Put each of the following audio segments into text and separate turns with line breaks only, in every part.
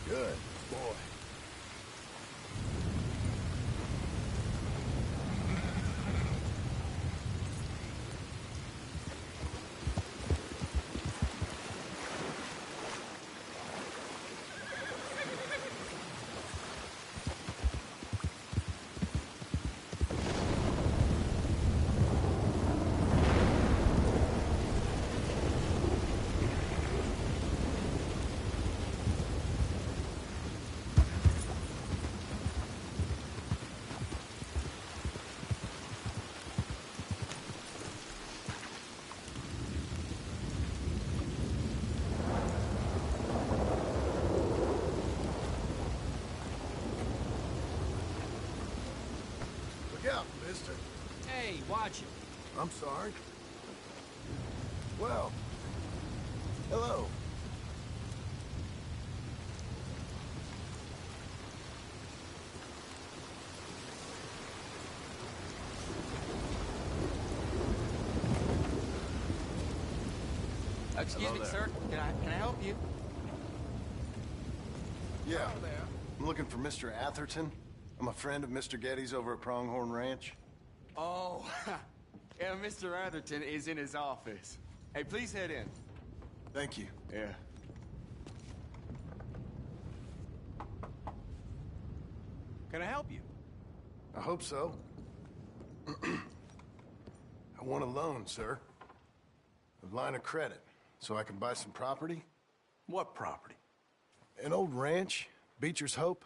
Good boy. Out, mister.
Hey, watch it.
I'm sorry. Well, hello.
Excuse me, sir. Can I help you?
Yeah. I'm looking for Mr. Atherton. I'm a friend of Mr. Getty's over at Pronghorn Ranch.
Oh, yeah, Mr. Atherton is in his office. Hey, please head in.
Thank you.
Yeah. Can I help you?
I hope so. I want a loan, sir. A line of credit, so I can buy some property.
What property?
An old ranch, Beecher's Hope.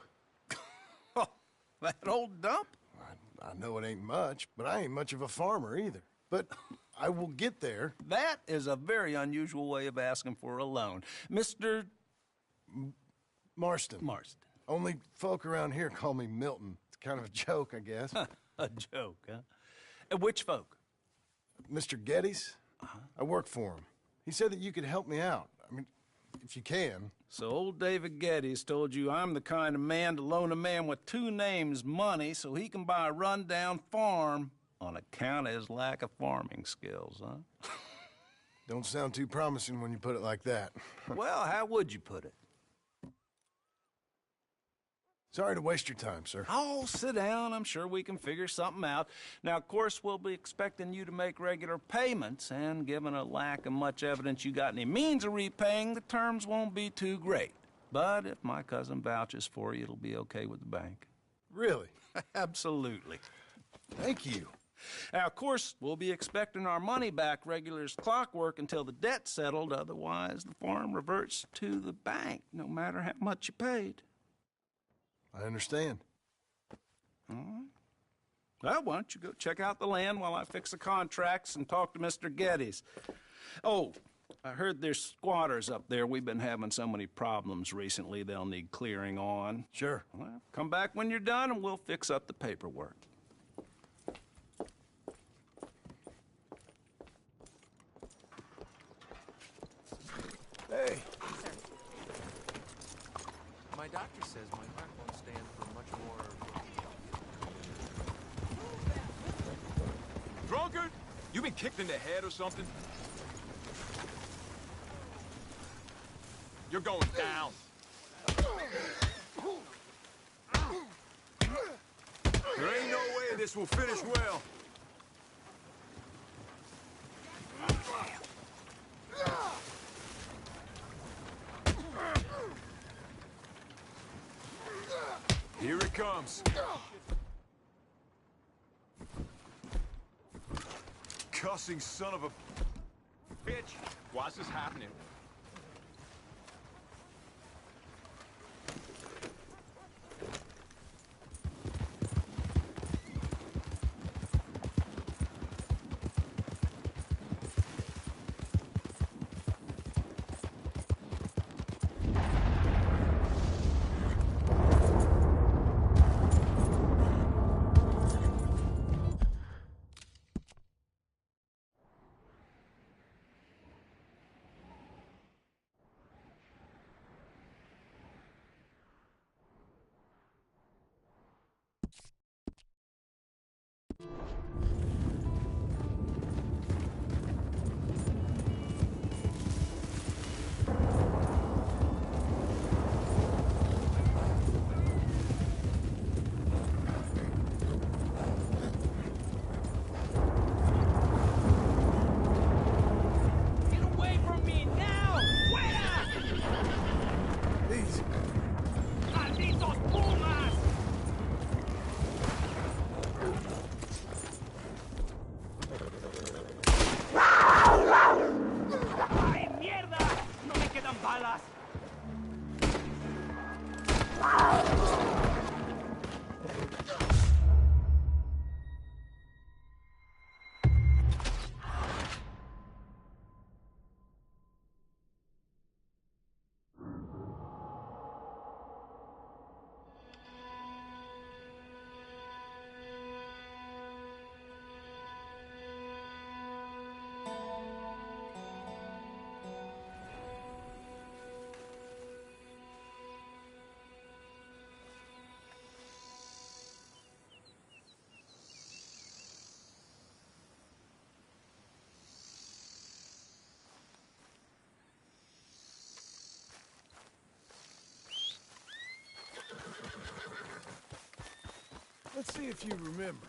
That old dump?
I know it ain't much, but I ain't much of a farmer either. But I will get there.
That is a very unusual way of asking for a loan. Mr.
Marston.
Marston.
Only folk around here call me Milton. It's kind of a joke, I guess.
A joke, huh? And which folk?
Mr. Getty's? I work for him. He said that you could help me out. I mean, if you can.
So old David Geddes told you I'm the kind of man to loan a man with two names money so he can buy a rundown farm on account of his lack of farming skills, huh?
Don't sound too promising when you put it like that.
Well, how would you put it?
Sorry to waste your time, sir.
Oh, sit down. I'm sure we can figure something out. Now, of course, we'll be expecting you to make regular payments, and given a lack of much evidence you got any means of repaying, the terms won't be too great. But if my cousin vouches for you, it'll be okay with the bank.
Really?
Absolutely.
Thank you.
Now, of course, we'll be expecting our money back regular as clockwork until the debt's settled. Otherwise, the farm reverts to the bank, no matter how much you paid.
I understand.
All right. Well, why don't you go check out the land while I fix the contracts and talk to Mr. Geddes. Oh, I heard there's squatters up there. We've been having so many problems recently, they'll need clearing on.
Sure.
Well, come back when you're done and we'll fix up the paperwork.
Hey.
My doctor says my heart won't stand for much more.
Drunkard? You been kicked in the head or something? You're going down. There ain't no way this will finish well. Here it comes. Cussing son of a bitch. Why's this happening?
Let's see if you remember.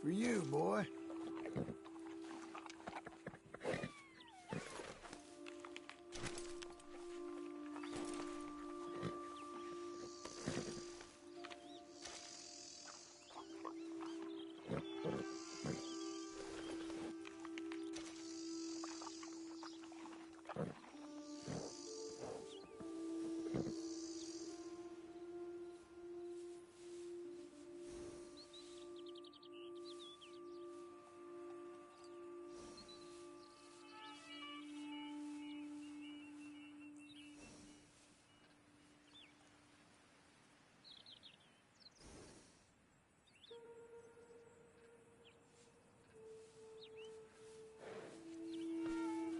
For you, boy.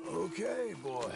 Okay, boy.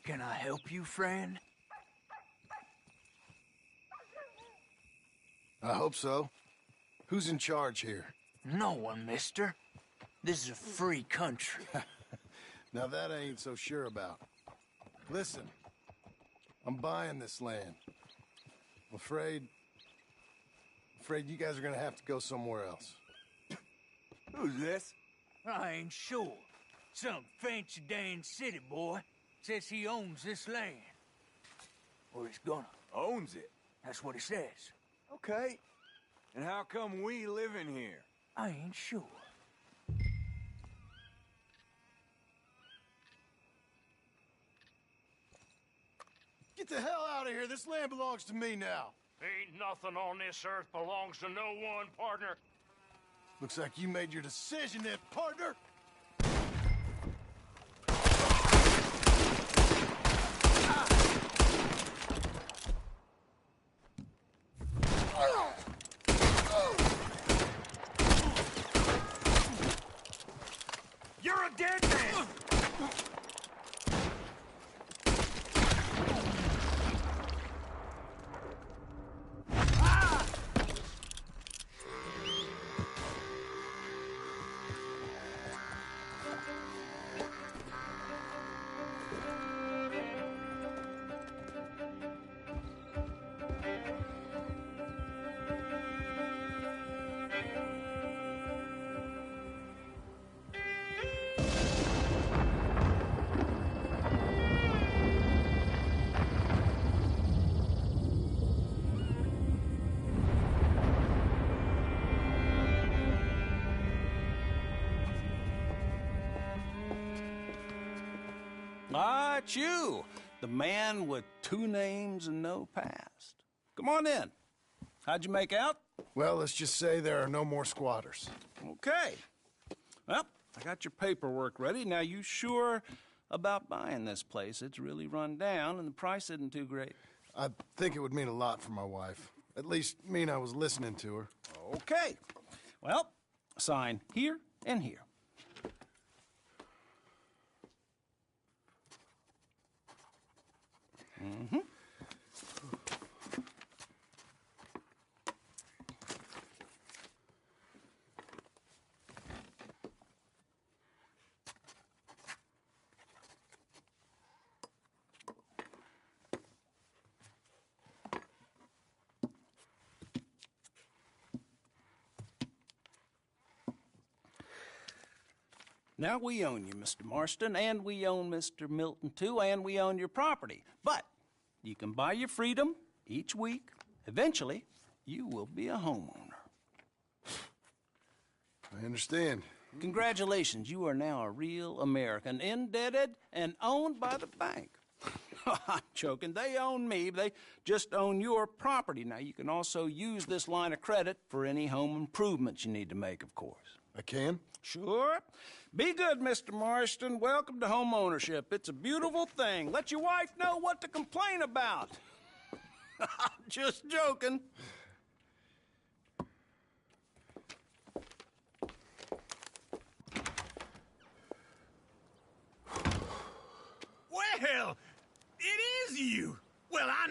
Can I help you, friend?
I hope so. Who's in charge here?
No one, mister. This is a free country.
Now that I ain't so sure about. Listen, I'm buying this land. I'm afraid you guys are gonna have to go somewhere else.
Who's this?
I ain't sure. Some fancy Dan city boy says he owns this land. Or he's gonna.
Owns it.
That's what he says.
Okay. And how come we live in here?
I ain't sure.
Get the hell out of here. This land belongs to me now.
Ain't nothing on this earth belongs to no one, partner.
Looks like you made your decision then, partner.
You're a dead man!
Ah, it's you, the man with 2 names and no past. Come on in. How'd you make out?
Well, let's just say there are no more squatters.
Okay. Well, I got your paperwork ready. Now, you sure about buying this place? It's really run down, and the price isn't too great.
I think it would mean a lot for my wife. At least mean I was listening to her.
Okay. Well, sign here and here. Mm-hmm. Now, we own you, Mr. Marston, and we own Mr. Milton, too, and we own your property. But you can buy your freedom each week. Eventually, you will be a homeowner.
I understand.
Congratulations, you are now a real American, indebted and owned by the bank. I'm joking. They own me. They just own your property. Now, you can also use this line of credit for any home improvements you need to make, of course.
I can?
Sure. Be good, Mr. Marston. Welcome to home ownership. It's a beautiful thing. Let your wife know what to complain about. Just joking.
Well, it is you. Well, I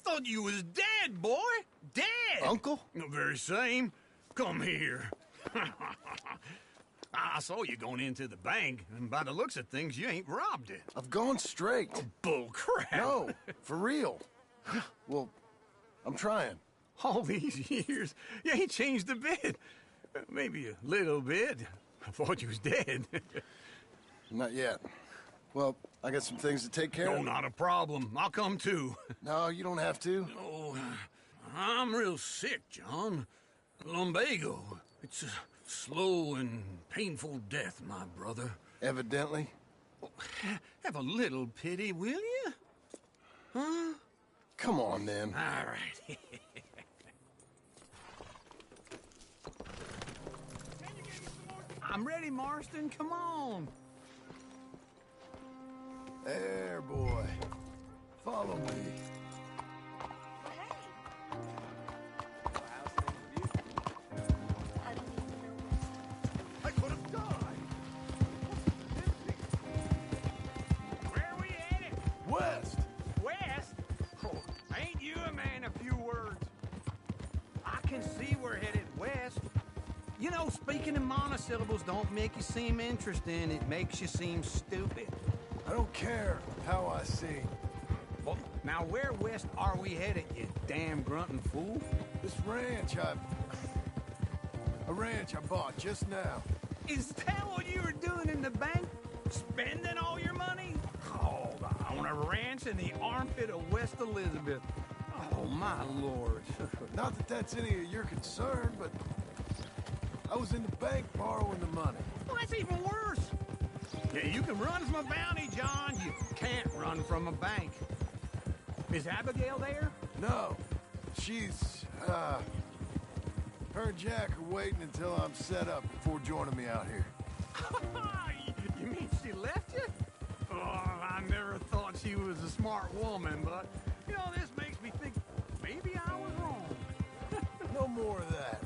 thought you was dead, boy. Dead.
Uncle?
The very same. Come here. I saw you going into the bank, and by the looks of things, you ain't robbed it.
I've gone straight.
Bull crap.
No, for real. Well, I'm trying.
All these years, you ain't changed a bit. Maybe a little bit. I thought you was dead.
Not yet. Well, I got some things to take care
No,
of.
not a problem. I'll come too.
No, you don't have to.
Oh, I'm real sick, John. Lumbago. It's a slow and painful death, my brother.
Evidently.
Have a little pity, will you? Huh?
Come on, then.
All right. I'm ready, Marston. Come on.
There, boy. Follow me.
I could have died. Where are we
West!
West? Oh, ain't you a man of few words? I can see we're headed west. You know, speaking in monosyllables don't make you seem interesting. It makes you seem stupid.
I don't care how I see.
Well, now where west are we headed, you damn grunting fool?
This ranch I bought just now.
Is that what you were doing in the bank? Spending all your money? Oh, on a ranch in the armpit of West Elizabeth. Oh, my lord.
Not that that's any of your concern, but I was in the bank borrowing the money.
Well, that's even worse. Yeah, you can run from a bounty, John. You can't run from a bank. Is Abigail there?
No, she's, her and Jack are waiting until I'm set up before joining me out here.
You mean she left you? Oh, I never thought she was a smart woman, but, you know, this makes me think maybe I was wrong.
No more of that.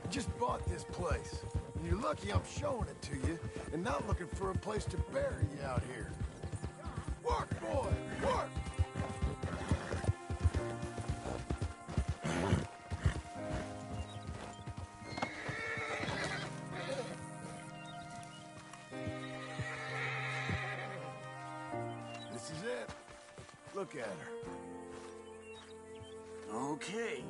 I just bought this place. And you're lucky I'm showing it to you and not looking for a place to bury you out here. Work, boy, work! This is it. Look at her.
Okay.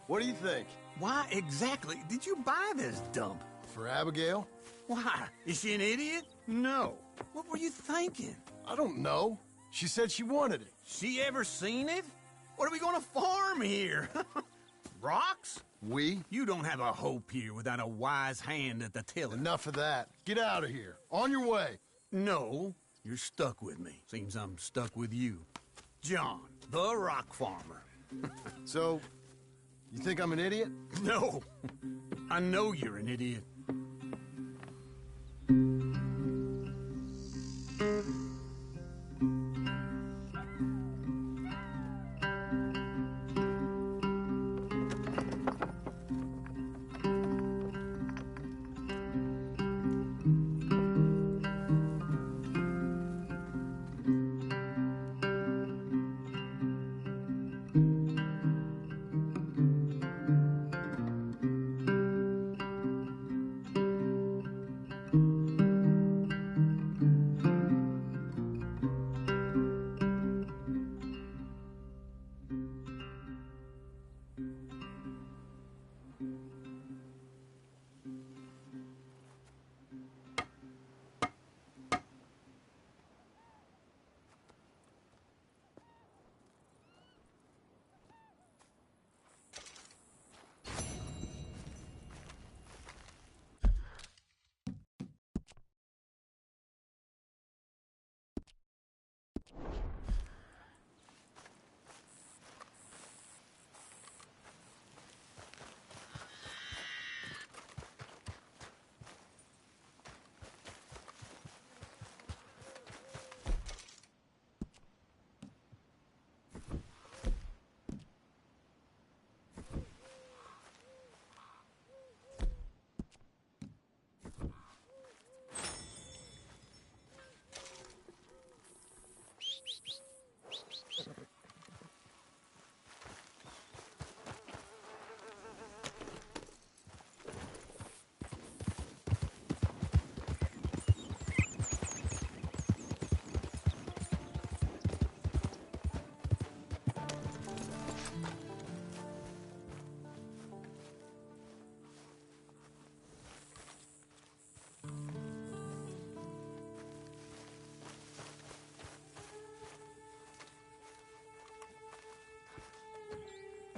What do you think?
Why exactly did you buy this dump?
For Abigail?
Why? Is she an idiot? No. What were you thinking?
I don't know. She said she wanted it.
She ever seen it? What are we gonna farm here? Rocks?
We?
You don't have a hope here without a wise hand at the tiller.
Enough of that. Get out of here. On your way.
No, you're stuck with me. Seems I'm stuck with you. John, the rock farmer.
So, you think I'm an idiot?
No, I know you're an idiot.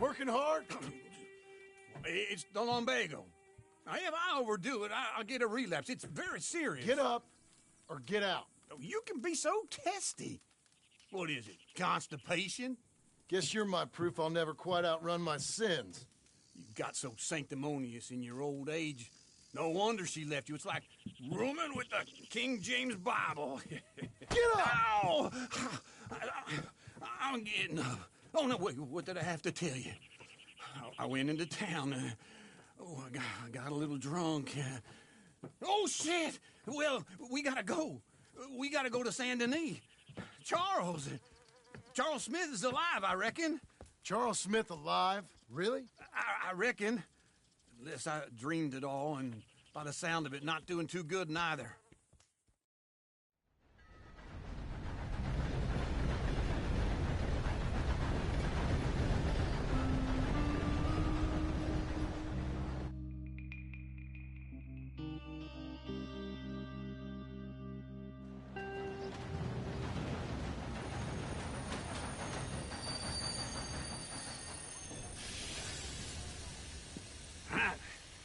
Working hard?
It's the lumbago. Now, if I overdo it, I'll get a relapse. It's very serious.
Get up or get out.
You can be so testy. What is it, constipation?
Guess you're my proof I'll never quite outrun my sins.
You got so sanctimonious in your old age. No wonder she left you. It's like rooming with the King James Bible.
Get up!
Ow! I'm getting up. Oh, no, wait, what did I have to tell you? I went into town. I got a little drunk. Oh, shit! Well, we gotta go. we gotta go to Saint Denis. Charles Smith is alive, I reckon.
Charles Smith alive? Really?
I reckon. Unless I dreamed it all, and by the sound of it, not doing too good neither.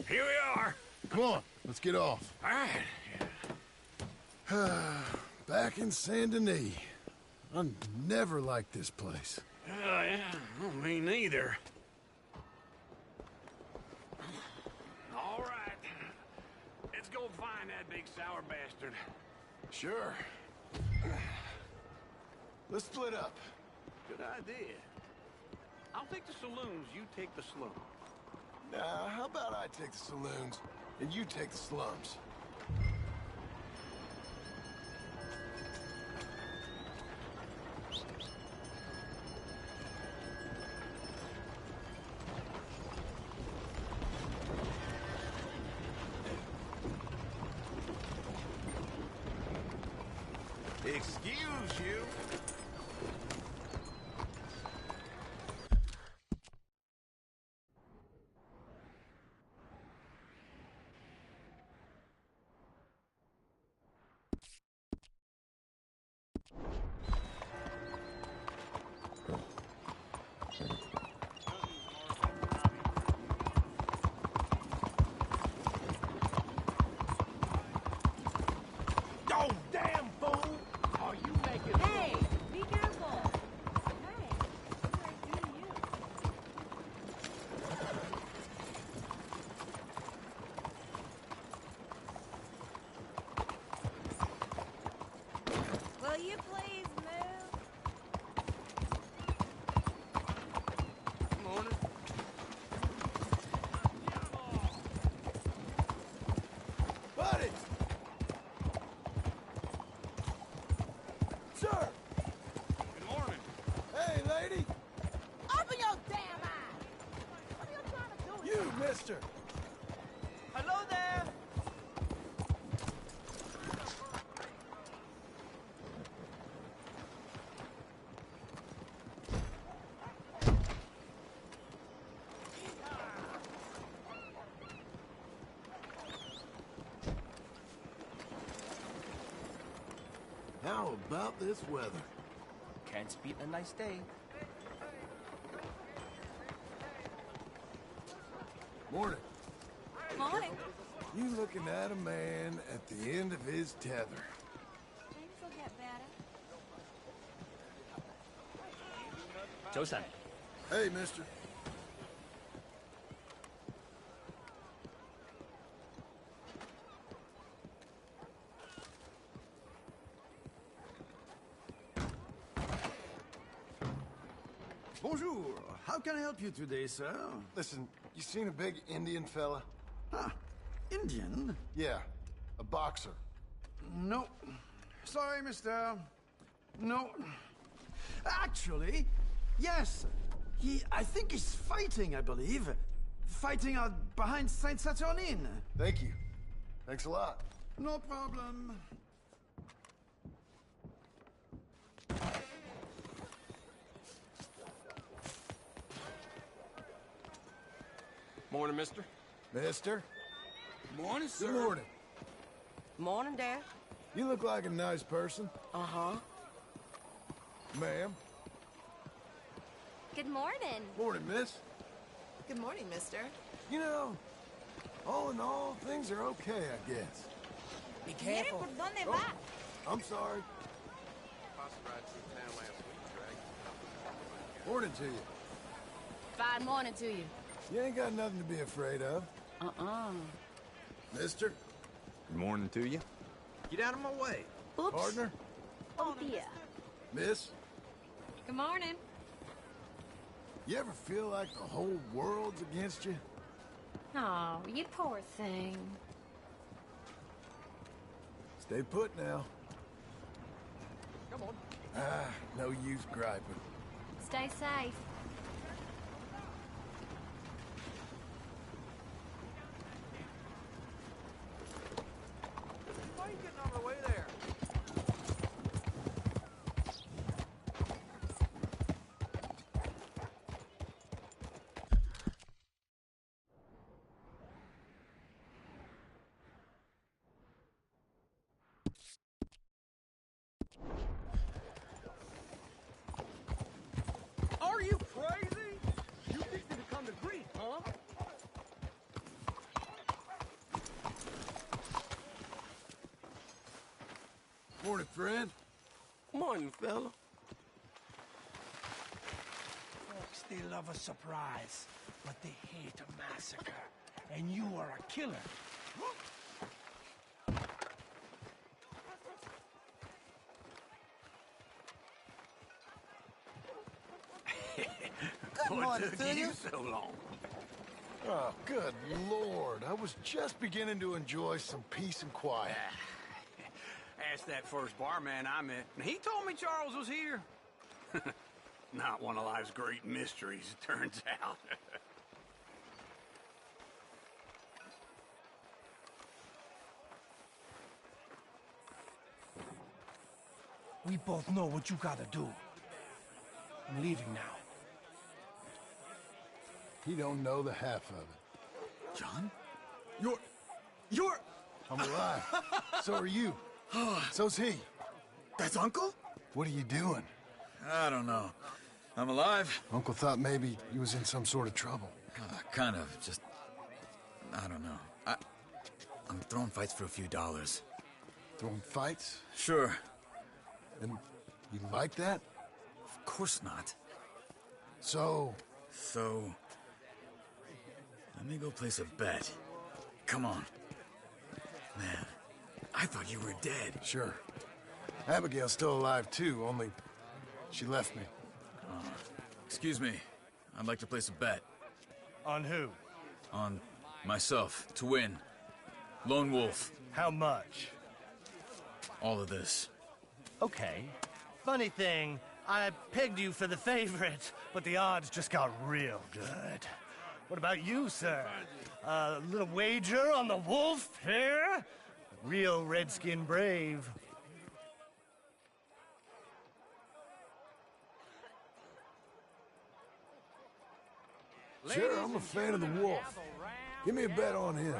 Here we are.
Come on, let's get off.
All right.
Back in Saint Denis. I never liked this place.
Yeah, well, me neither. All right. Let's go find that big sour bastard.
Sure. Let's split up.
Good idea. I'll take the saloons, you take the slum.
Nah, how about I take the saloons and you take the slums?
Excuse you.
Oh, damn fool! Are you making...
Hey, be careful. Hey, what did I do to you? Will you please move?
Morning.
Buddy! Sir!
Good morning.
Hey, lady!
Open your damn eyes! What are you trying to do?
You, mister!
Hello there.
How about this weather?
Can't beat a nice day.
Morning.
Morning.
You looking at a man at the end of his tether.
Things will get better.
早晨，
Hey, mister.
Bonjour. How can I help you today, sir?
Listen, you seen a big Indian fella?
Ah, Indian?
Yeah, a boxer.
No. Sorry, mister. No. Actually, yes. I think he's fighting, I believe. Fighting out behind Saint Saturnin.
Thank you. Thanks a lot.
No problem.
Morning, mister.
Mister?
Morning, sir.
Good morning.
Morning, Dad.
You look like a nice person.
Uh-huh.
Ma'am.
Good morning.
Morning, miss.
Good morning, mister.
You know, all in all, things are okay, I guess.
Be careful. ¿Por dónde va?
I'm sorry. Morning to you.
Fine morning to you.
You ain't got nothing to be afraid of.
Uh-uh.
Mister?
Good morning to you.
Get out of my way.
Oops.
Partner?
Oh, dear.
Miss?
Good morning.
You ever feel like the whole world's against you?
Oh, you poor thing.
Stay put now. No use griping.
Stay safe.
Why are you getting out of the way there?
Are you crazy? You fixing to come to grief, huh?
Morning, friend.
Morning, fella. Folks, they love a surprise, but they hate a massacre. And you are a killer.
What took you
so long?
Oh, good Lord. I was just beginning to enjoy some peace and quiet.
Asked that first barman I met, and he told me Charles was here. Not one of life's great mysteries, it turns out.
We both know what you gotta do. I'm leaving now.
He don't know the half of it.
John? You're...
I'm alive. So are you. So's he.
That's Uncle?
What are you doing?
I don't know. I'm alive.
Uncle thought maybe you was in some sort of trouble.
Kind of, just... I don't know. I'm throwing fights for a few dollars.
Throwing fights?
Sure.
And you like that?
Of course not.
So,
let me go place a bet. Come on. Man, I thought you were dead.
sure. Abigail's still alive too, only she left me.
Excuse me. I'd like to place a bet.
On who?
On myself, to win. Lone Wolf.
How much?
All of this.
Okay. Funny thing, I pegged you for the favorite, but the odds just got real good. What about you, sir? A little wager on the wolf here? Real redskin brave.
Sure, I'm a fan of the wolf. Give me a bet on him.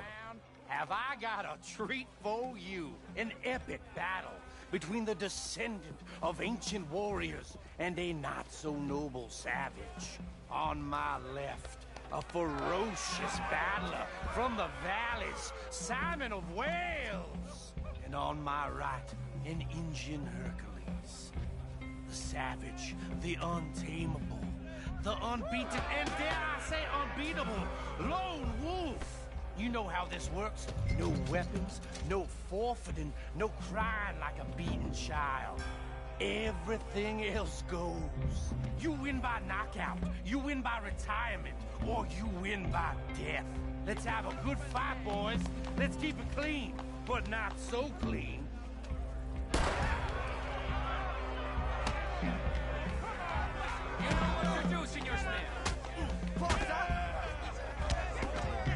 Have I got a treat for you? An epic battle between the descendant of ancient warriors and a not-so-noble savage. On my left, a ferocious battler from the valleys, Simon of Wales. And on my right, an Indian Hercules. The savage, the untamable, the unbeaten, and dare I say unbeatable, Lone Wolf. You know how this works. No weapons, no forfeiting, no crying like a beaten child. Everything else goes. You win by knockout, you win by retirement, or you win by death. Let's have a good fight, boys. Let's keep it clean, but not so clean. Introducing your Smith.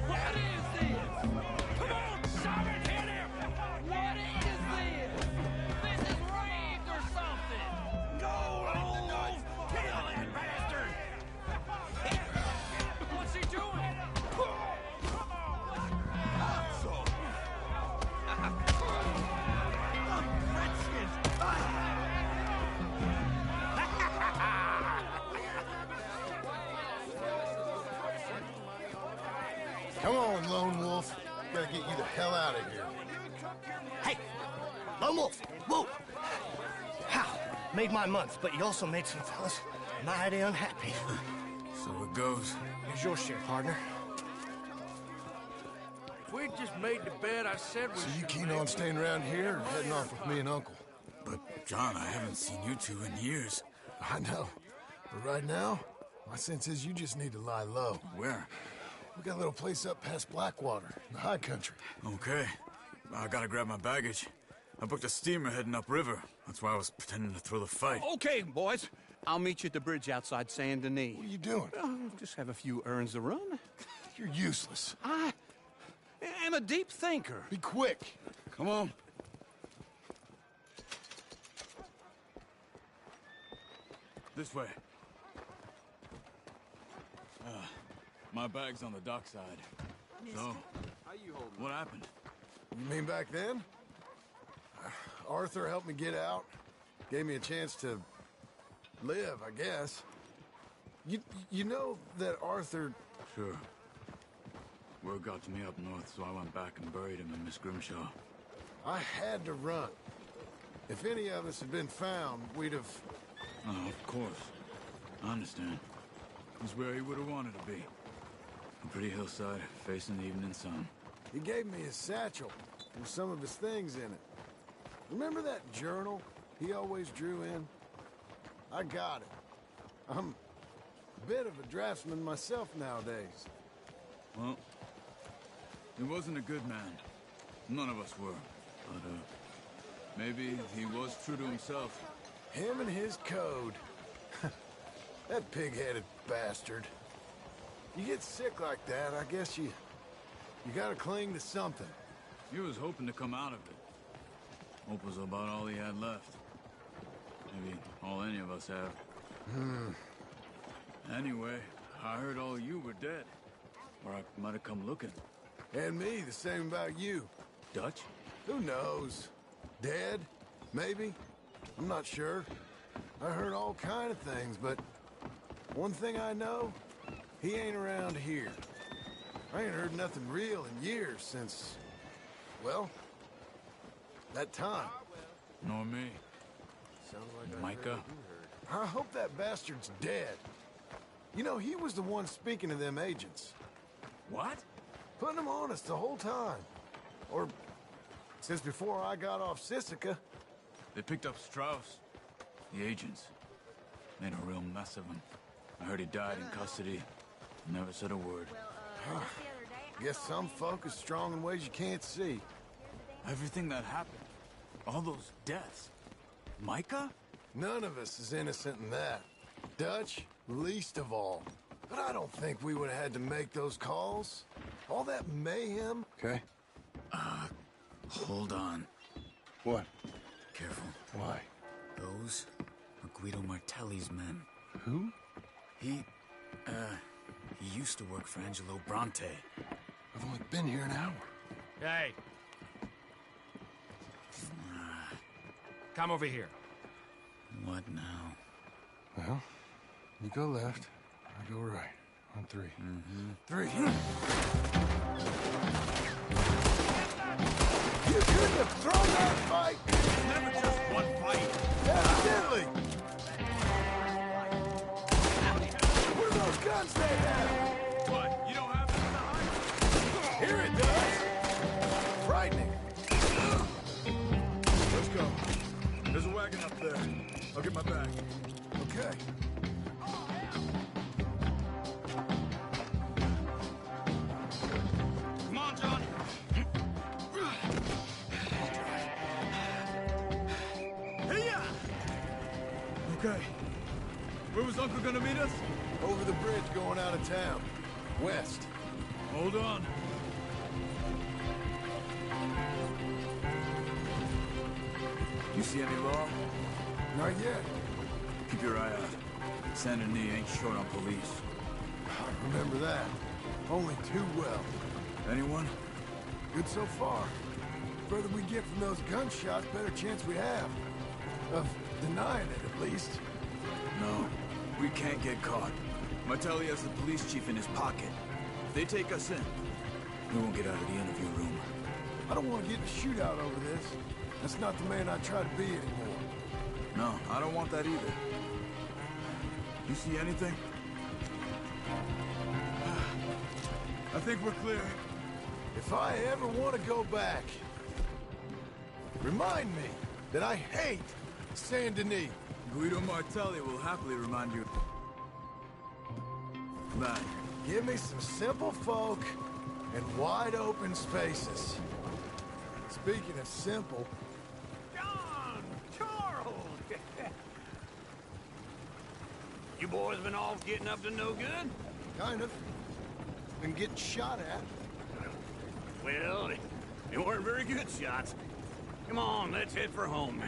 What is this? Come on, Simon, hit him! What is this? This is rigged or something! Go, Lone Wolf! Kill that bastard! What's he doing?
Come on, Lone Wolf. Gotta get you the hell out of here.
Hey! Lone Wolf! Whoa! How? Made my month, but you also made some fellas mighty unhappy.
So it goes.
Here's your share, partner.
If we'd just made the bet I said we
So you
should
keen
make,
on staying around here or heading off with me and Uncle?
But, John, I haven't seen you two in years.
I know. But right now, my sense is you just need to lie low.
Where?
We got a little place up past Blackwater, in the high country.
Okay. I gotta grab my baggage. I booked a steamer heading upriver. That's why I was pretending to throw the fight.
Okay, boys. I'll meet you at the bridge outside Saint Denis.
What are you doing?
Just have a few errands to run.
You're useless.
I am a deep thinker.
Be quick.
Come on. This way. My bag's on the dockside. So, what happened?
You mean back then? Arthur helped me get out. Gave me a chance to live, I guess. You know that Arthur...
Sure. Word got to me up north, so I went back and buried him in Miss Grimshaw.
I had to run. If any of us had been found, we'd have...
Oh, of course. I understand. It was where he would have wanted to be. A pretty hillside, facing the evening sun.
He gave me his satchel with some of his things in it. Remember that journal he always drew in? I got it. I'm a bit of a draftsman myself nowadays.
Well, he wasn't a good man. None of us were. But, maybe he was true to himself.
Him and his code. That pig-headed bastard. You get sick like that, I guess you gotta cling to something.
He was hoping to come out of it. Hope was about all he had left. Maybe all any of us have. Anyway, I heard all you were dead. Or I might have come looking.
And me, the same about you.
Dutch?
Who knows? Dead? Maybe? I'm not sure. I heard all kind of things, but one thing I know, he ain't around here. I ain't heard nothing real in years since, well, that time.
Nor me. Micah?
I hope that bastard's dead. You know, he was the one speaking to them agents.
What?
Putting them on us the whole time. Or since before I got off Sisika.
They picked up Strauss. The agents. Made a real mess of him. I heard he died in custody. Never said a word.
Guess some folk is strong in ways you can't see.
Everything that happened. All those deaths. Micah?
None of us is innocent in that. Dutch, least of all. But I don't think we would have had to make those calls. All that mayhem. Okay.
Hold on.
What?
Careful.
Why?
Those are Guido Martelli's men.
Who?
He used to work for Angelo Bronte.
I've only been here an hour.
Hey. Come over here.
What now?
Well, you go left, I go right. On three. Three. You couldn't have thrown that fight!
Never just one fight.
Evidently! What are those guns they have?
What? You don't have them in the hide?
Here it does! Frightening.
Let's go. There's a wagon up there. I'll get my bag.
Okay.
Come on, John.
Hey-ya! Okay. Where was Uncle gonna meet us?
Over the bridge going out of town. West.
Hold on. You see any law?
Not yet.
Keep your eye out. Saint Denis ain't short on police.
I remember that. Only too well.
Anyone?
Good so far. The further we get from those gunshots, better chance we have. Of denying it, at least.
No. We can't get caught. Martelli has the police chief in his pocket. If they take us in, we won't get out of the interview room.
I don't want to get in a shootout over this. That's not the man I try to be anymore.
No, I don't want that either. You see anything? I think we're clear.
If I ever want to go back, remind me that I hate Saint Denis.
Guido Martelli will happily remind you that.
Give me some simple folk and wide open spaces. Speaking of simple,
boys been off getting up to no good?
Kind of. Been getting shot at.
Well, they weren't very good shots. Come on, let's head for home.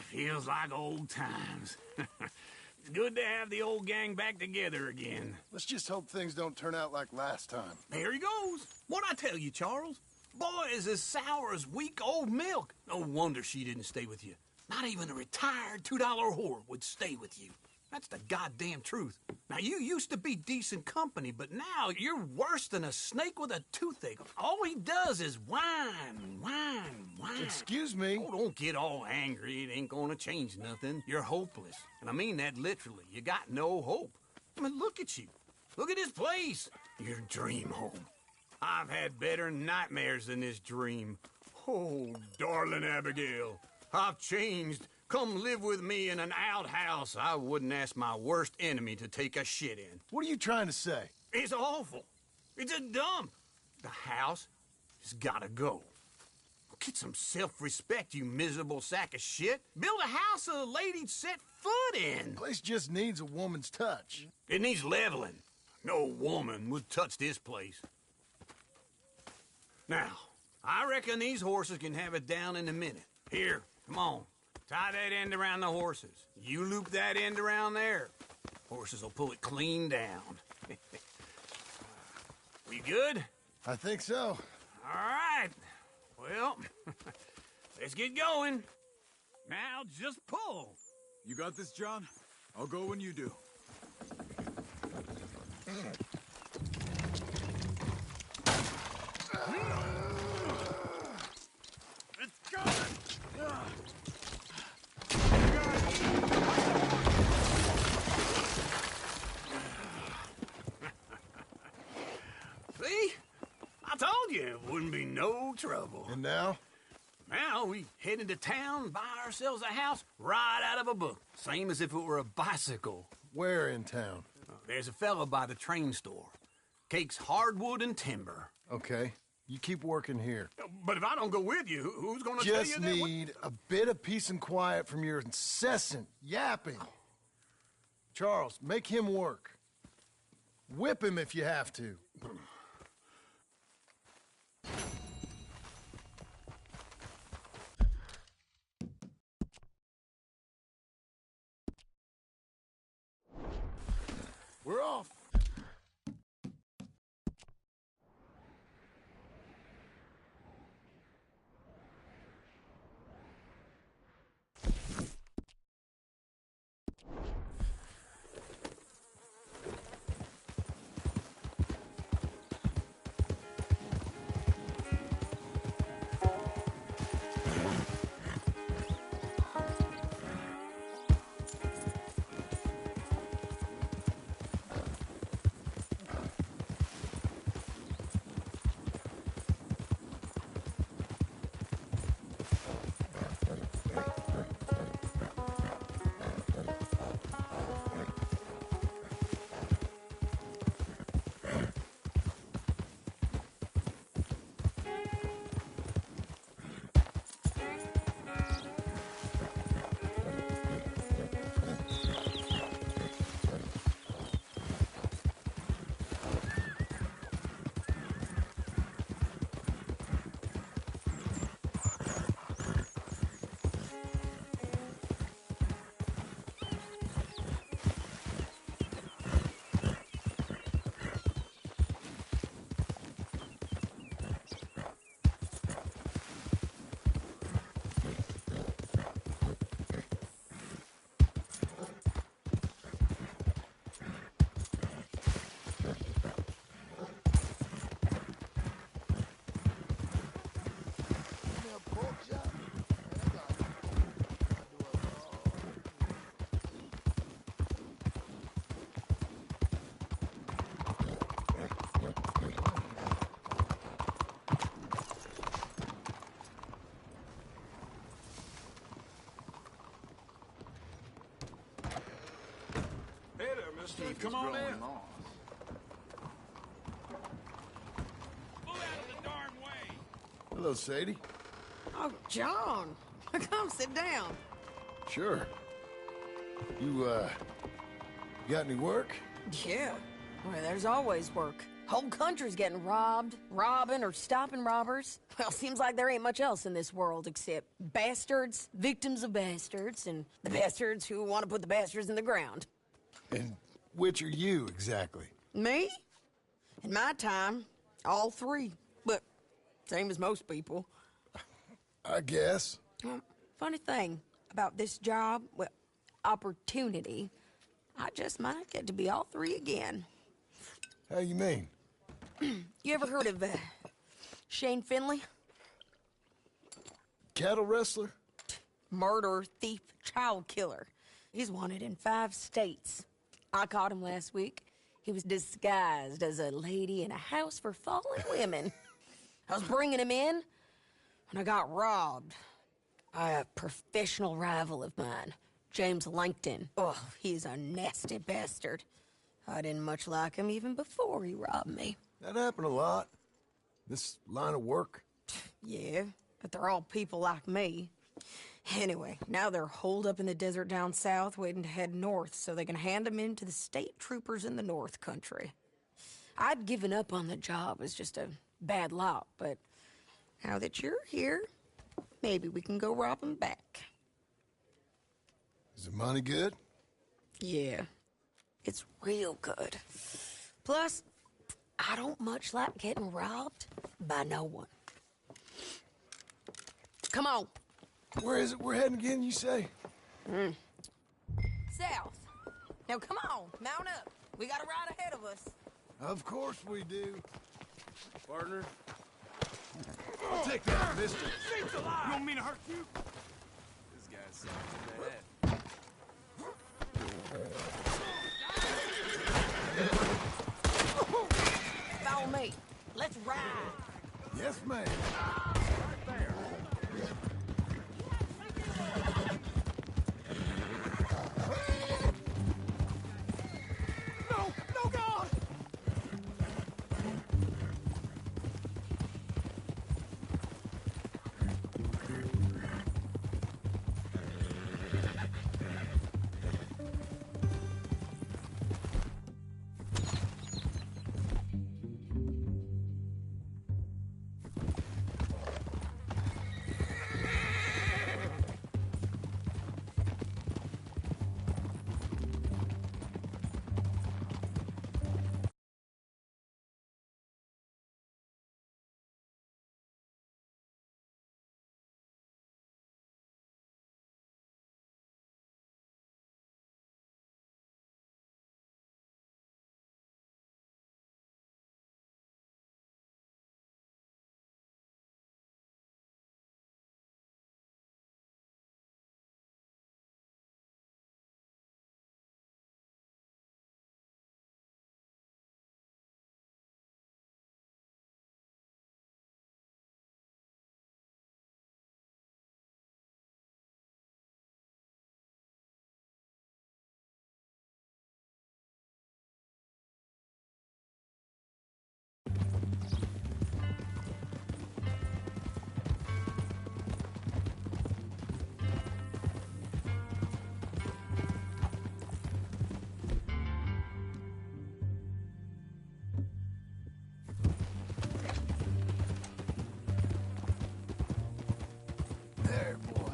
Feels like old times. It's good to have the old gang back together again.
Let's just hope things don't turn out like last time.
There he goes. What'd I tell you, Charles? Boy is as sour as weak old milk. No wonder she didn't stay with you. Not even a retired $2 whore would stay with you. That's the goddamn truth. Now, you used to be decent company, but now you're worse than a snake with a toothache. All he does is whine, whine, whine.
Excuse me?
Oh, don't get all angry. It ain't gonna change nothing. You're hopeless. And I mean that literally. You got no hope. I mean, look at you. Look at this place. Your dream home. I've had better nightmares than this dream. Oh, darling Abigail, I've changed. Come live with me in an outhouse I wouldn't ask my worst enemy to take a shit in.
What are you trying to say?
It's awful. It's a dump. The house has gotta go. Get some self-respect, you miserable sack of shit. Build a house a lady'd set foot in.
The place just needs a woman's touch.
It needs leveling. No woman would touch this place. Now, I reckon these horses can have it down in a minute. Here, come on. Tie that end around the horses. You loop that end around there. Horses will pull it clean down. We good?
I think so.
All right. Well, let's get going. Now just pull.
You got this, John? I'll go when you do.
Let's go. See? I told you it wouldn't be no trouble.
And now?
Now we head into town, buy ourselves a house right out of a book. Same as if it were a bicycle.
Where in town?
There's a fella by the train store. Cakes hardwood and timber.
Okay. You keep working here.
But if I don't go with you, who's gonna tell you
Just
that?
need a bit of peace and quiet from your incessant yapping. Charles, make him work. Whip him if you have to. We're off.
Come on in.
Hello, Sadie.
Oh, John. Come sit down.
Sure. You got any work?
Yeah. Well, there's always work. Whole country's getting robbed, robbing, or stopping robbers. Well, seems like there ain't much else in this world except bastards, victims of bastards, and the bastards who want to put the bastards in the ground.
And which are you, exactly?
Me? In my time, all three. But same as most people.
I guess.
Funny thing about this job, well, opportunity, I just might get to be all three again.
How you mean?
You ever heard of Shane Finley?
Cattle wrestler?
Murderer, thief, child killer. He's wanted in 5 states. I caught him last week. He was disguised as a lady in a house for fallen women. I was bringing him in, and I got robbed by a professional rival of mine, James Langton. Oh, he's a nasty bastard. I didn't much like him even before he robbed me.
That happened a lot. This line of work.
Yeah, but they're all people like me. Anyway, now they're holed up in the desert down south, waiting to head north so they can hand them in to the state troopers in the north country. I'd given up on the job as just a bad lot, but now that you're here, maybe we can go rob them back.
Is the money good?
Yeah, it's real good. Plus, I don't much like getting robbed by no one. Come on.
Where is it we're heading again, you say?
South. Now come on, mount up. We got a ride ahead of us.
Of course we do.
Partner?
I'll take that, mister.
Seems alive! You want me to hurt you? This guy's something bad.
Follow me. Let's ride.
Yes, ma'am.
Right there.
No, no, God!
There, boy.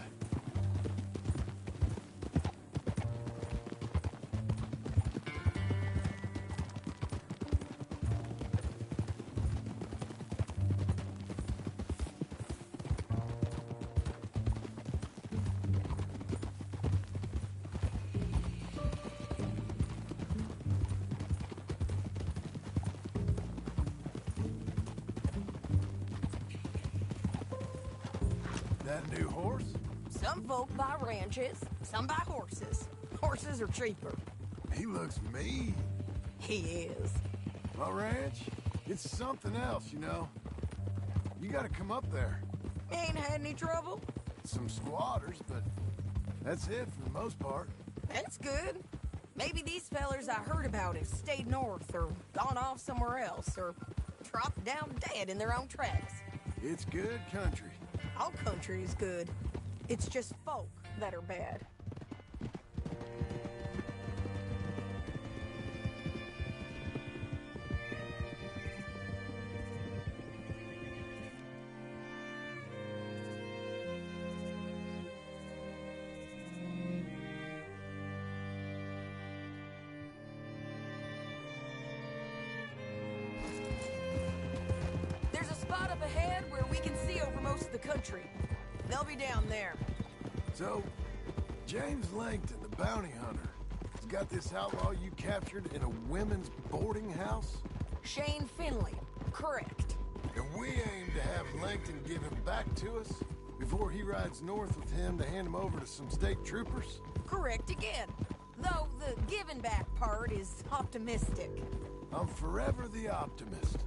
That a new horse?
Some folk buy ranches, some buy horses. Horses are cheaper.
He looks mean.
He is.
My ranch? It's something else, you know. You gotta come up there.
Ain't had any trouble?
Some squatters, but that's it for the most part.
That's good. Maybe these fellers I heard about have stayed north or gone off somewhere else or dropped down dead in their own tracks.
It's good country.
All country is good. It's just folk that are bad. There's a spot up ahead where we can see over most of the country. They'll be down there.
So, James Langton, the bounty hunter, has got this outlaw you captured in a women's boarding house?
Shane Finley, correct.
And we aim to have Langton give him back to us before he rides north with him to hand him over to some state troopers?
Correct again. Though the giving back part is optimistic.
I'm forever the optimist.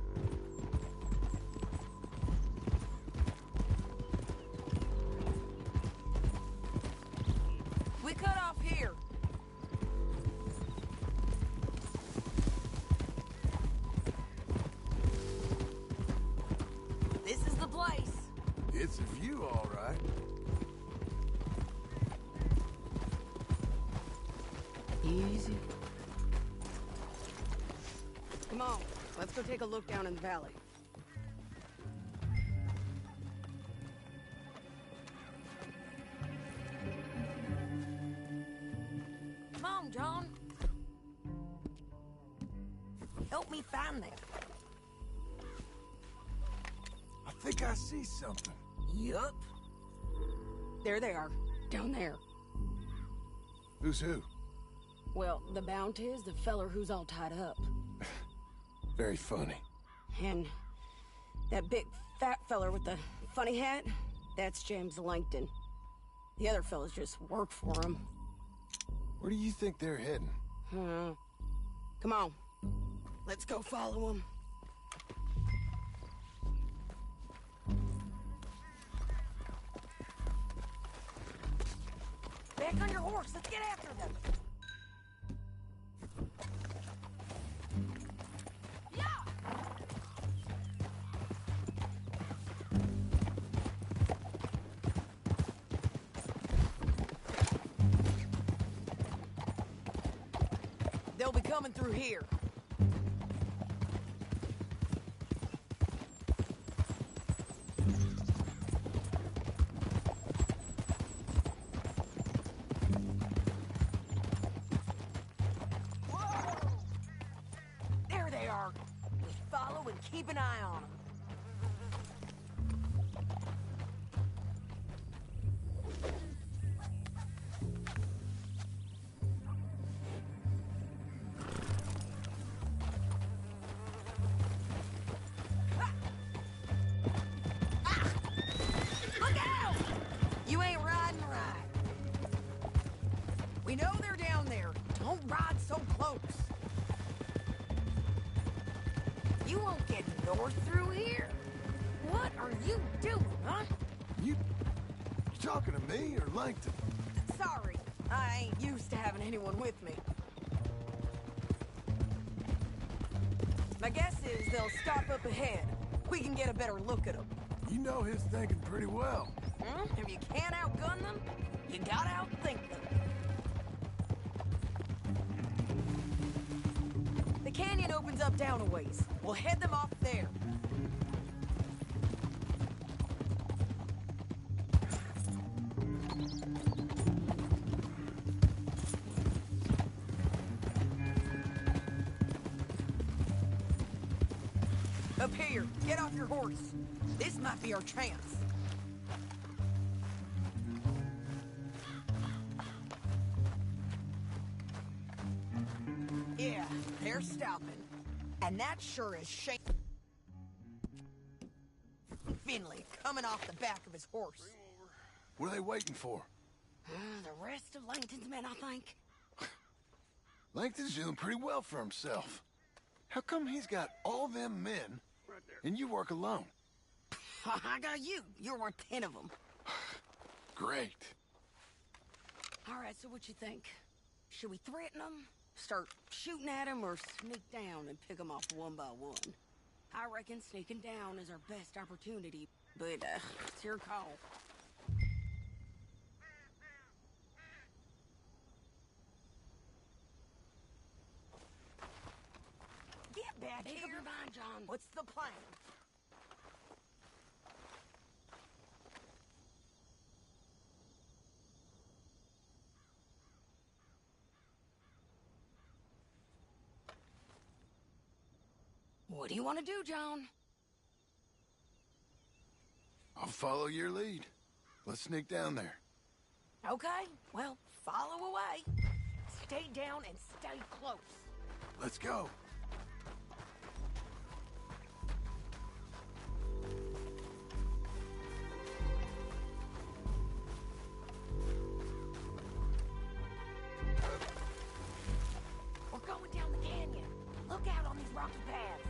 We cut off here. This is the place.
It's a view, all right.
Easy. Come on, let's go take a look down in the valley. Come on, John. Help me find them.
I think I see something.
Yup. There they are, down there.
Who's who?
Well, the Bounty is the feller who's all tied up.
Very funny.
And that big fat feller with the funny hat, that's James Langton. The other fellas just work for him.
Where do you think they're heading?
Come on. Let's go follow them. Back on your horse. Let's get after them. They'll be coming through here. Whoa! There they are. Just follow and keep an eye on them. You ain't riding right. We know they're down there. Don't ride so close. You won't get north through here. What are you doing, huh?
You talking to me or Langton?
Sorry, I ain't used to having anyone with me. My guess is they'll stop up ahead. We can get a better look at them.
You know his thinking pretty well.
If you can't outgun them, you gotta outthink them. The canyon opens up down a ways. We'll head them off there. Up here, get off your horse. This might be our chance. Yeah, they're stopping. And that sure is Shane Finley coming off the back of his horse.
What are they waiting for?
The rest of Langton's men, I think.
Langton's doing pretty well for himself. How come he's got all them men and you work alone?
I got you. You're worth 10 of them.
Great.
All right, so what you think? Should we threaten them? Start shooting at them or sneak down and pick them off one by one. I reckon sneaking down is our best opportunity, but it's your call. Get back here. Make up your mind, John. What's the plan? What do you want to do, John?
I'll follow your lead. Let's sneak down there.
Okay, well, follow away. Stay down and stay close.
Let's go.
We're going down the canyon. Look out on these rocky paths.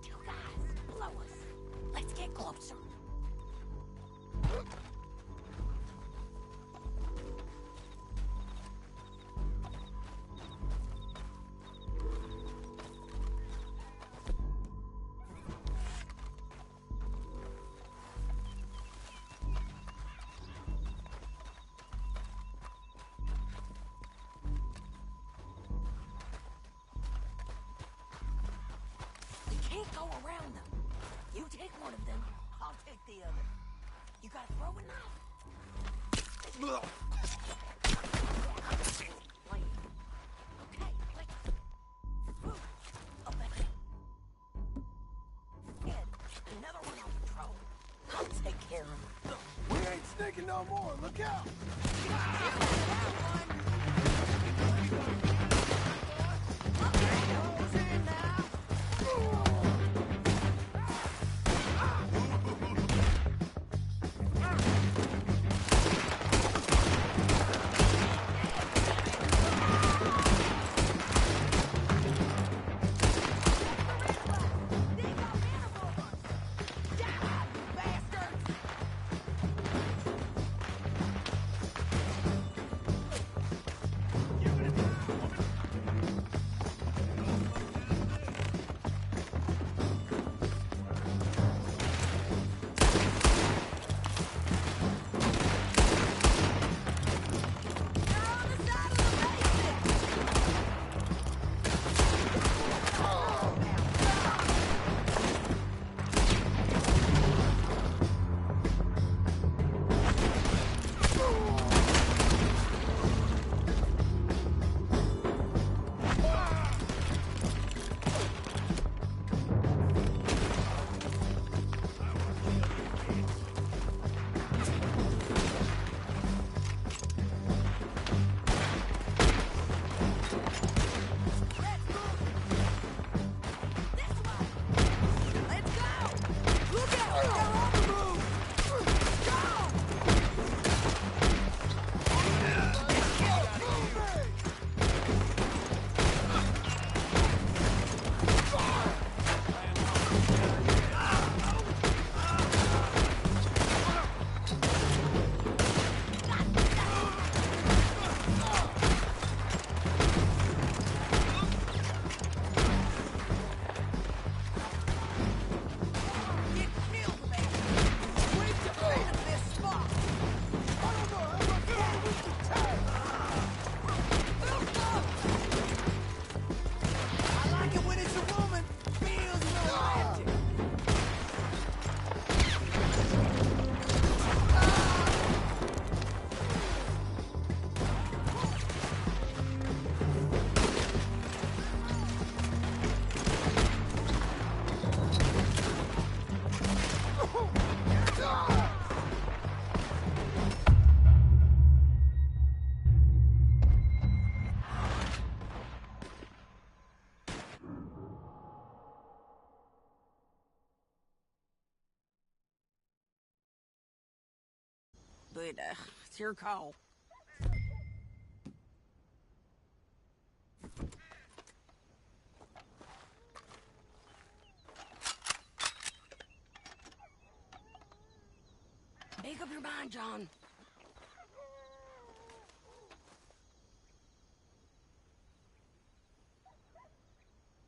Two guys below us. Let's get closer. We can't go around them. You take one of them, I'll take the other. You got a throwing knife? Okay, let's move. Up ahead. Ed, another one on patrol. I'll take care of him.
We ain't sneaking no more. Look out.
But it's your call. your mind, John.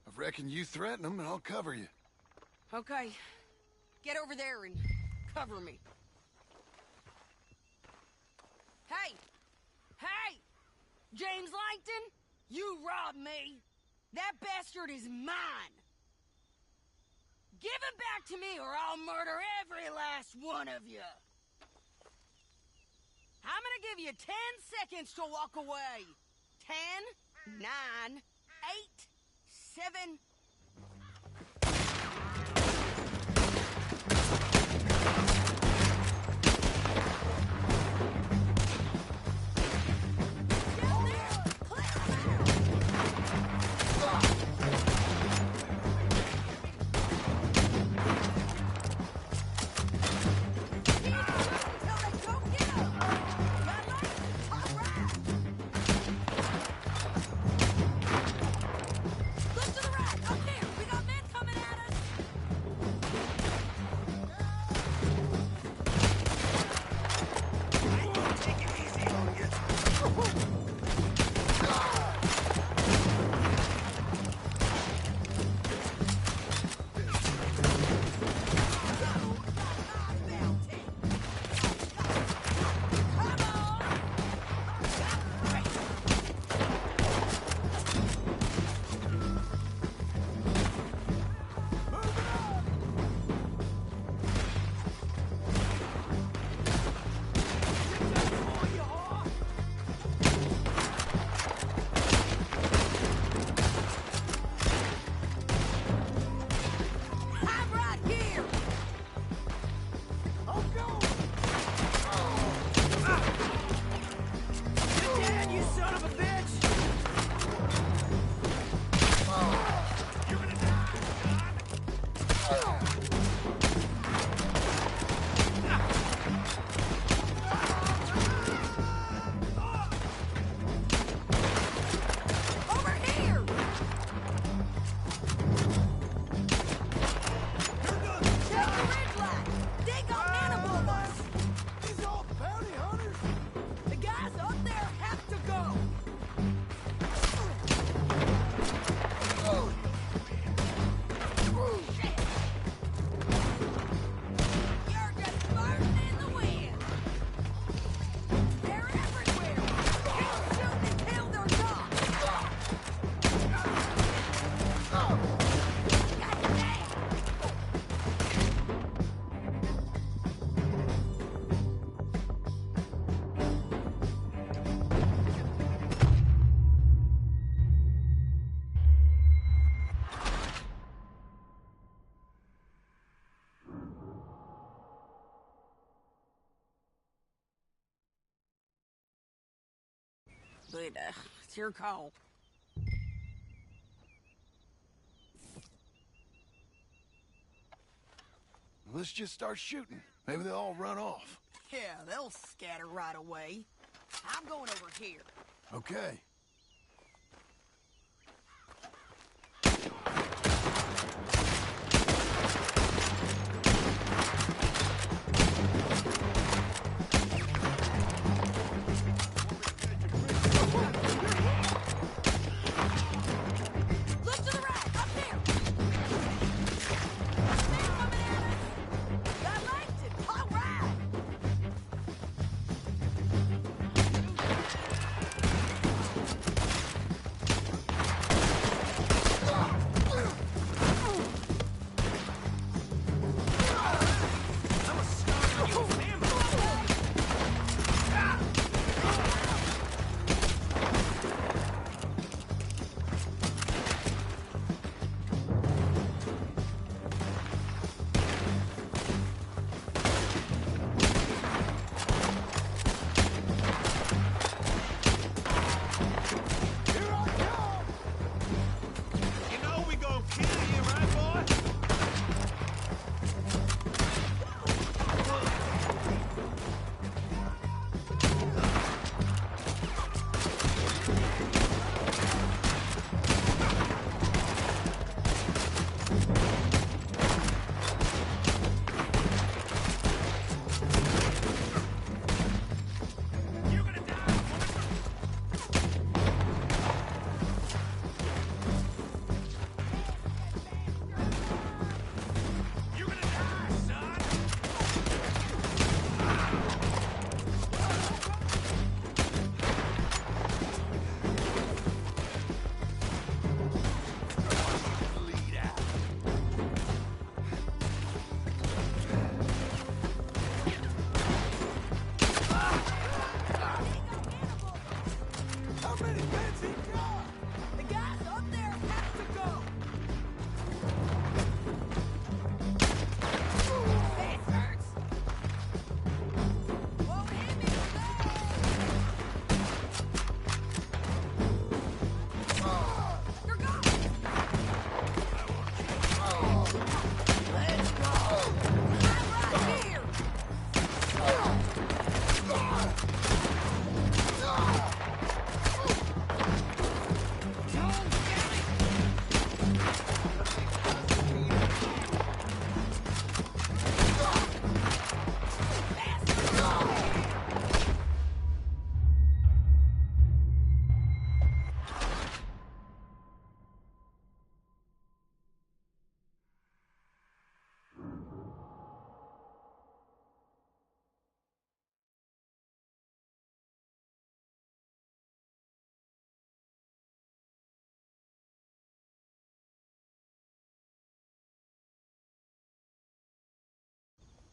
I reckon you threaten them and I'll cover you.
Okay. Get over there and cover me. Hey! Hey! James Langton, you robbed me. That bastard is mine. Give him back to me or I'll murder every last one of you. I'm gonna give you 10 seconds to walk away. 10, 9, 8, 7... But, it's your call.
Let's just start shooting. Maybe they'll all run off.
Yeah, they'll scatter right away. I'm going over here.
Okay.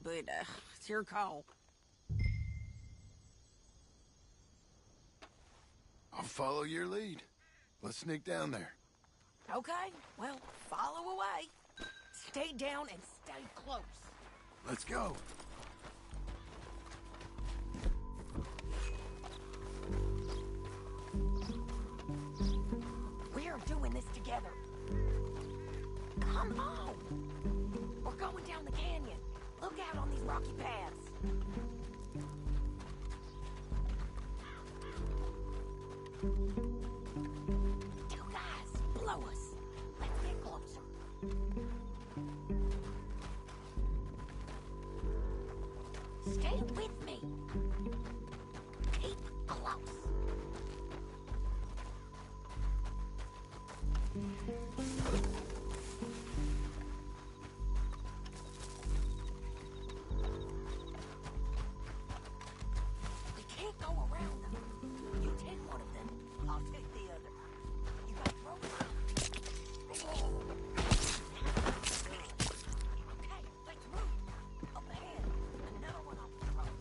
but it's your call.
I'll follow your lead. Let's sneak down there.
Okay, well, follow away. Stay down and stay close.
Let's go.
We're doing this together. Come on. We're going down the canyon. Look out on these rocky paths. Two guys below us. Let's get closer. Stay with me. Keep close. We can't go around them. You take one of them, I'll take the other. You got rope? Okay, let's move. Up ahead, another one off the road.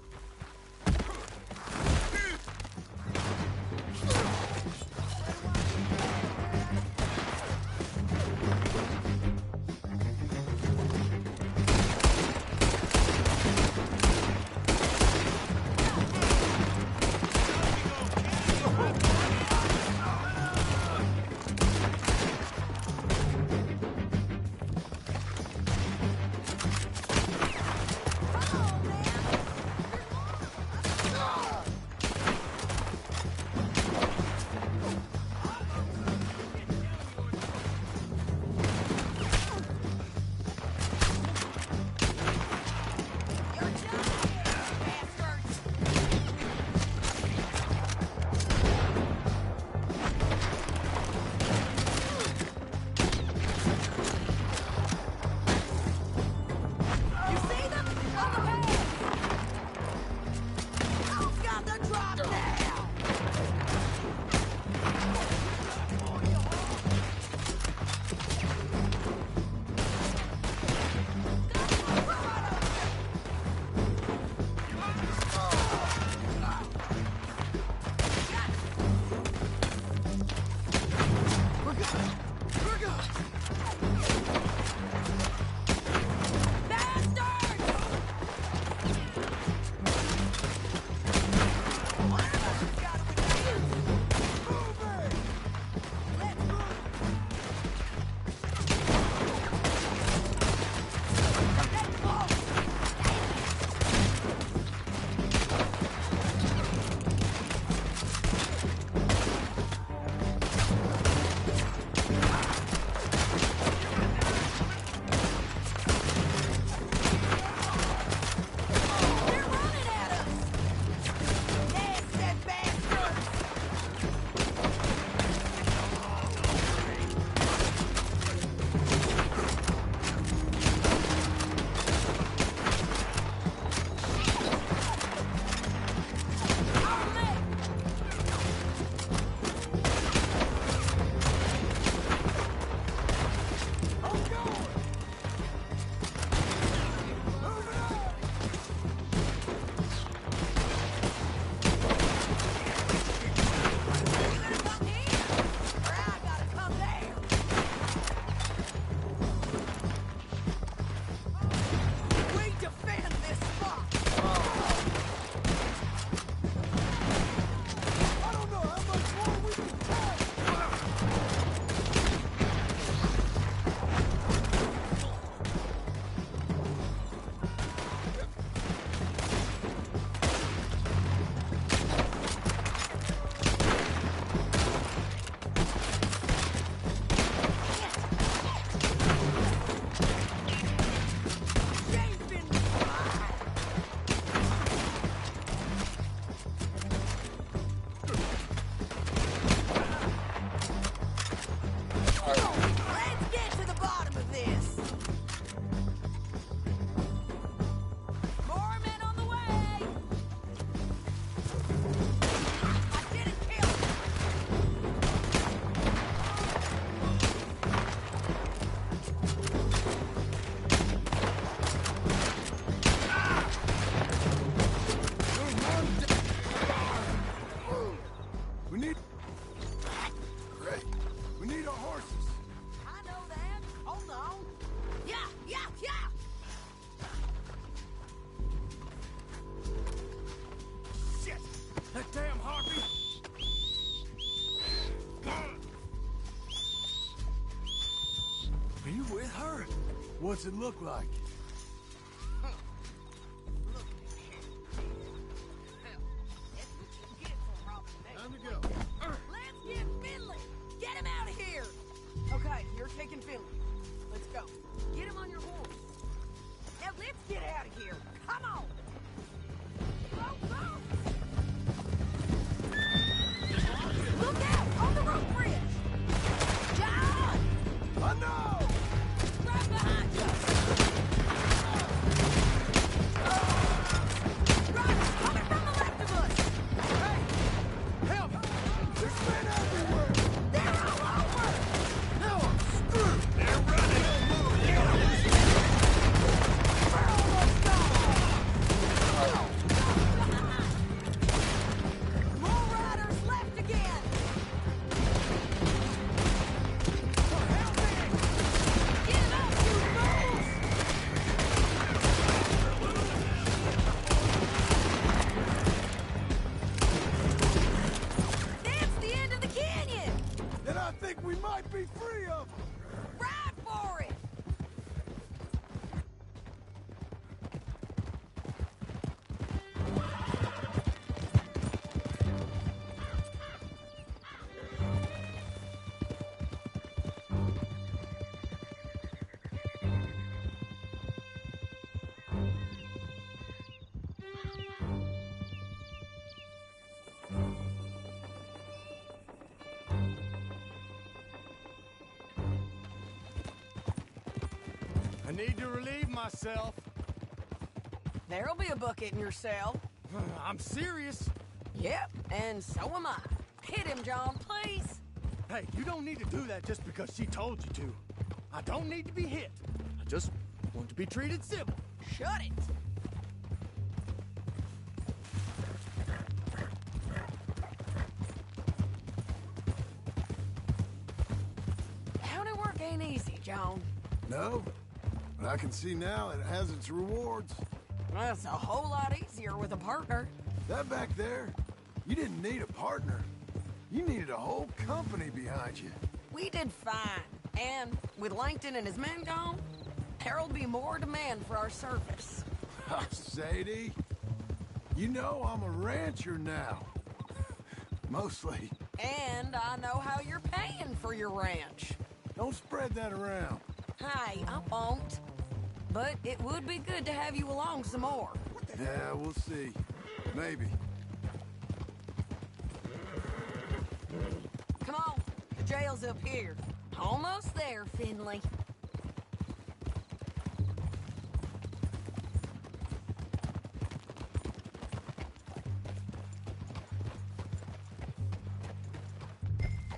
Are you with her?
What's it look like? Time to go.
Let's get Finley! Get him out of here! Okay, you're taking Finley. Let's go. Get him on your horse. Now let's get out of here. Come on! Go, go! Look out! On the roof bridge! John!
I know!
Right behind you! Right, coming from the left of us!
Hey! Help! There's men everywhere!
They're all over!
Now I'm screwed!
They're running!
We're almost gone! More riders left again! Help me! Get up, you fools! That's the end of the canyon!
And I think we might be free of them!
Ride for it!
I need to relieve myself.
There'll be a bucket in your cell.
I'm serious.
Yep, and so am I. Hit him, John, please.
Hey, you don't need to do that just because she told you to. I don't need to be hit. I just want to be treated civil.
Shut it. County work ain't easy, John.
No, but I can see now it has its rewards.
Well, it's a whole lot easier with a partner.
That back there, you didn't need a partner. You needed a whole company behind you.
We did fine. And with Langton and his men gone, there'll be more demand for our service.
Sadie, you know I'm a rancher now. Mostly.
And I know how you're paying for your ranch.
Don't spread that around.
Hey, I won't. But it would be good to have you along some more.
Yeah, we'll see. Maybe.
Come on, the jail's up here. Almost there, Finley.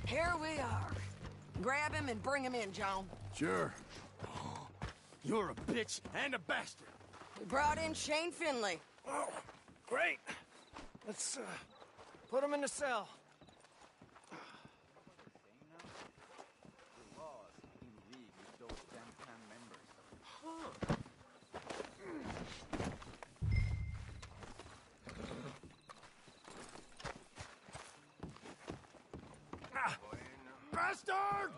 Here we are. Grab him and bring him in, John.
Sure.
You're a bitch and a bastard.
We brought in Shane Finley.
Oh, great. Let's put him in the cell. Bastard!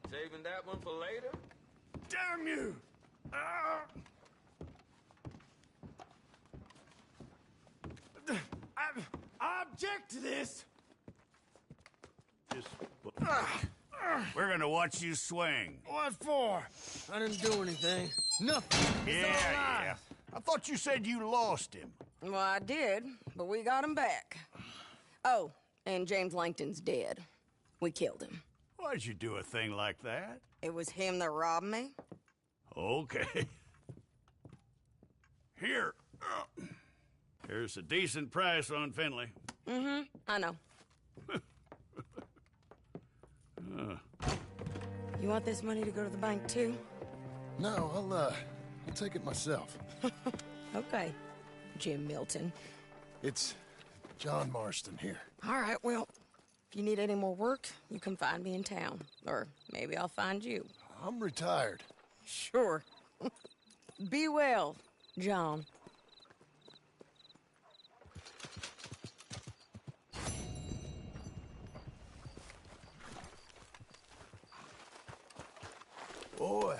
Saving that one for later?
Damn you! Ah! I object to this!
We're gonna watch you swing.
What for? I didn't do anything. Nothing. It's all lies.
I thought you said you lost him.
Well, I did, but we got him back. Oh, and James Langton's dead. We killed him.
Why'd you do a thing like that?
It was him that robbed me.
Okay. Here. Here's a decent price on Finley.
Mm-hmm, I know. You want this money to go to the bank, too?
No, I'll take it myself.
Okay, Jim Milton.
It's John Marston here.
All right, well, if you need any more work, you can find me in town. Or maybe I'll find you.
I'm retired.
Sure. Be well, John.
boy.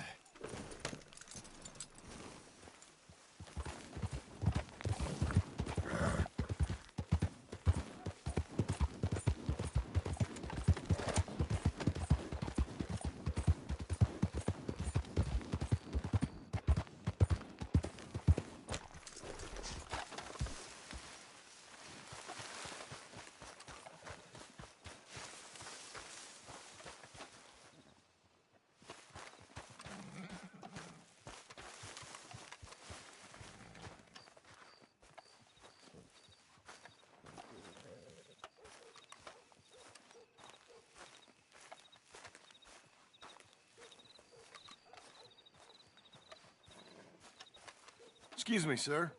Excuse me, sir.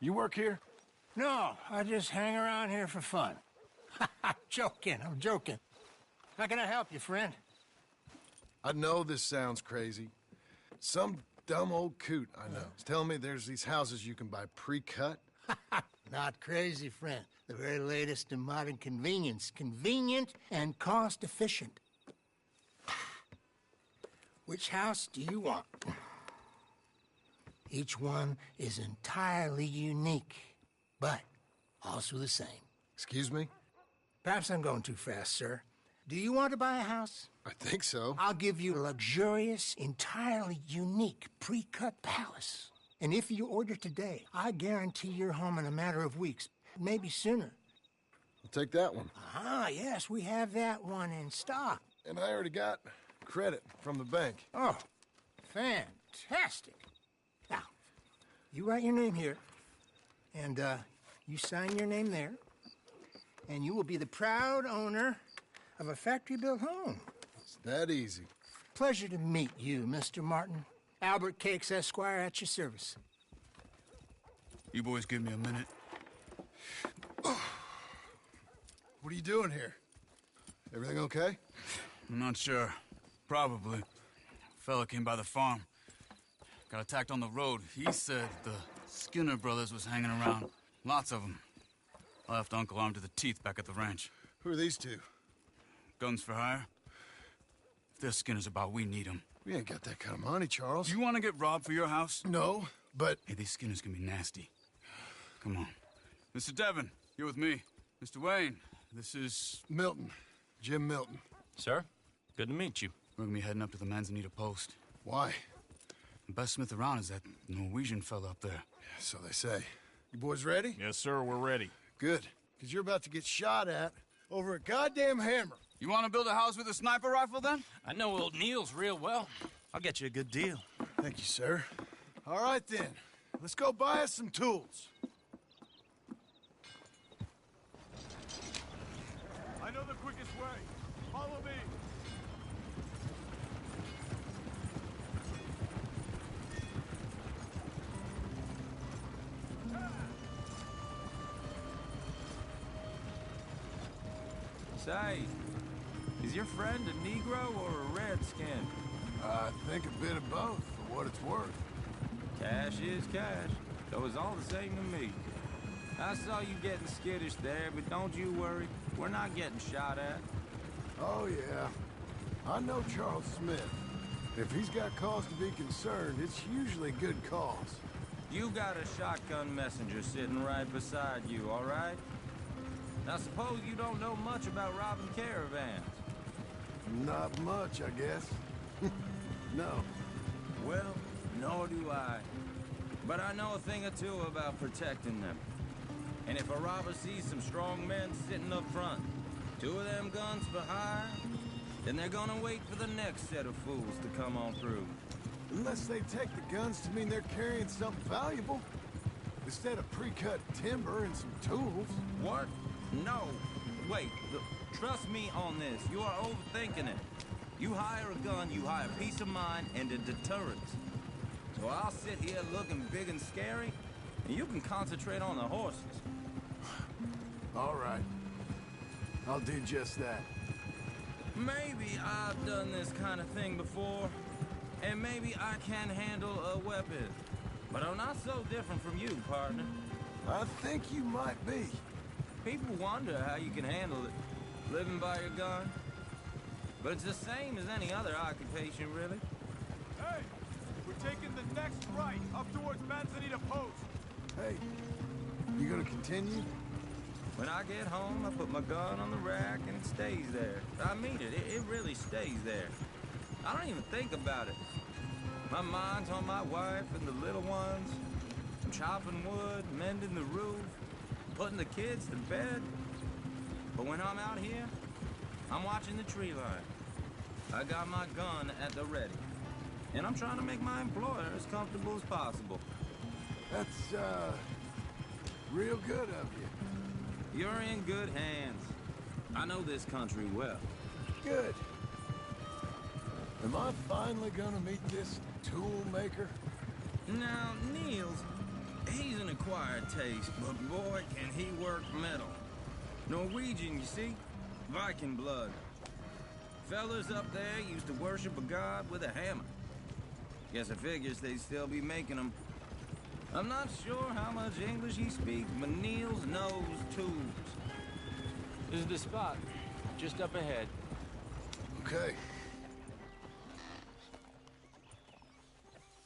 You work here?
No, I just hang around here for fun. I'm joking. How can I help you, friend?
I know this sounds crazy. Some dumb old coot I know is telling me there's these houses you can buy pre-cut.
Not crazy, friend. The very latest in modern convenience. Convenient and cost-efficient. Which house do you want? Each one is entirely unique, but also the same.
Excuse me?
Perhaps I'm going too fast, sir. Do you want to buy a house?
I think so.
I'll give you a luxurious, entirely unique pre-cut palace. And if you order today, I guarantee you're home in a matter of weeks, maybe sooner.
I'll take that one.
Ah, yes, we have that one in stock.
And I already got credit from the bank.
Oh, fantastic. Now, you write your name here, and you sign your name there, and you will be the proud owner of a factory-built home.
It's that easy.
Pleasure to meet you, Mr. Martin. Albert Cakes, Esquire, at your service.
You boys give me a minute.
What are you doing here? Everything okay?
I'm not sure. Probably. Fella came by the farm. Got attacked on the road. He said the Skinner brothers was hanging around. Lots of them. I left Uncle armed to the teeth back at the ranch.
Who are these two?
Guns for hire? If they're Skinner's about, we need them.
We ain't got that kind of money, Charles.
You want to get robbed for your house?
No, but...
Hey, these Skinners can be nasty. Come on. Mr. Devon, you're with me. Mr. Wayne, this is...
Milton. Jim Milton.
Sir, good to meet you.
We're gonna be heading up to the Manzanita post.
Why?
The best smith around is that Norwegian fella up there.
So they say. You boys ready?
Yes, sir, we're ready.
Good. Because you're about to get shot at over a goddamn hammer.
You want to build a house with a sniper rifle, then?
I know old Neil's real well. I'll get you a good deal.
Thank you, sir. All right, then. Let's go buy us some tools. I know the quickest way. Follow me.
Say, is your friend a Negro or a Redskin?
I think a bit of both, for what it's worth.
Cash is cash, so it's all the same to me. I saw you getting skittish there, but don't you worry. We're not getting shot at.
Oh, yeah. I know Charles Smith. If he's got cause to be concerned, it's usually a good cause.
You got a shotgun messenger sitting right beside you, all right? Now, suppose you don't know much about robbing caravans.
Not much, I guess. No.
Well, nor do I. But I know a thing or two about protecting them. And if a robber sees some strong men sitting up front, 2 of them guns for hire, then they're gonna wait for the next set of fools to come on through.
Unless they take the guns to mean they're carrying something valuable. Instead of pre-cut timber and some tools.
What? No. Wait, trust me on this. You are overthinking it. You hire a gun, you hire peace of mind and a deterrent. So I'll sit here looking big and scary, and you can concentrate on the horses.
All right. I'll do just that.
Maybe I've done this kind of thing before, and maybe I can handle a weapon. But I'm not so different from you, partner.
I think you might be.
People wonder how you can handle it, living by your gun. But it's the same as any other occupation, really.
Hey! We're taking the next right, up towards Manzanita Post.
Hey, you gonna continue?
When I get home, I put my gun on the rack and it stays there. I mean it. It really stays there. I don't even think about it. My mind's on my wife and the little ones. I'm chopping wood, mending the roof, putting the kids to bed. But when I'm out here, I'm watching the tree line. I got my gun at the ready. And I'm trying to make my employer as comfortable as possible.
That's, real good of you.
You're in good hands. I know this country well.
Good. Am I finally gonna meet this tool maker?
Now, Niels, he's an acquired taste, but boy, can he work metal. Norwegian, you see? Viking blood. Fellas up there used to worship a god with a hammer. Guess I figures they'd still be making them. I'm not sure how much English he speaks, but Niels knows tools.
This is the spot, just up ahead.
Okay.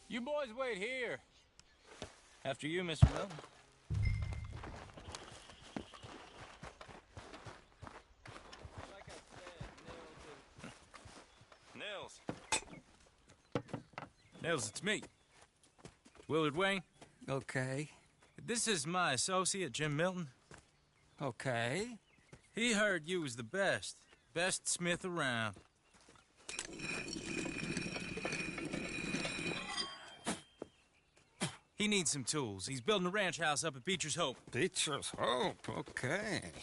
You boys wait here.
After you, Mr. Milton.
Like I said,
Nils. Nils, it's me. Willard Wayne.
Okay.
This is my associate, Jim Milton.
Okay.
He heard you was the best. Best smith around. He needs some tools. He's building a ranch house up at Beecher's Hope.
Beecher's Hope, okay.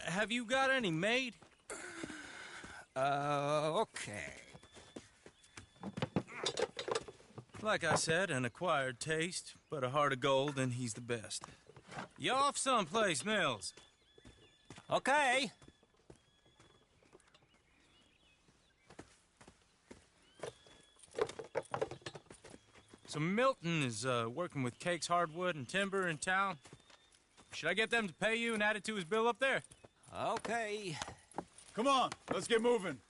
Have you got any made?
Okay.
Like I said, an acquired taste, but a heart of gold, and he's the best. You off someplace, Nils?
Okay.
So Milton is working with Cake's Hardwood and Timber in town. Should I get them to pay you and add it to his bill up there?
Okay.
Come on, let's get moving.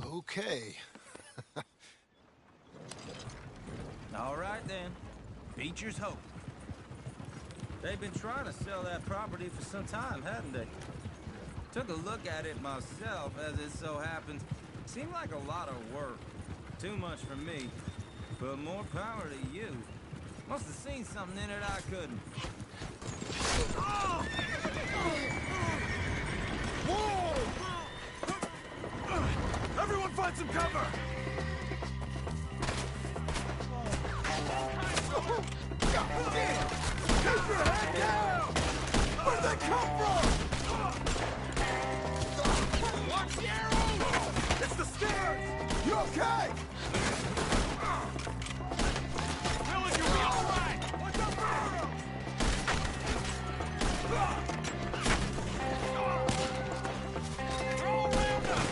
Okay.
All right, then. Beecher's Hope. They've been trying to sell that property for some time, hadn't they? Took a look at it myself, as it so happens. Seemed like a lot of work. Too much for me. But more power to you. Must have seen something in it I couldn't.
Whoa! Everyone find some cover! God damn! Keep your head down! Where'd they come from? Watch the arrows! It's the stairs! You okay? Village, you'll be all right! Watch out for arrows! They're all around us!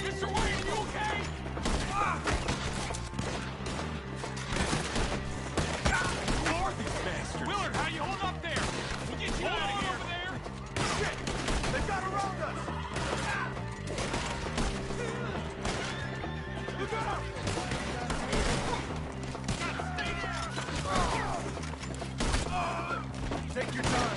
Mr. Wayne, you okay? Who are these bastards? Willard, how you hold up there? We'll get you out of here. Over there. Shit! They've got around us! Look out! Take your time.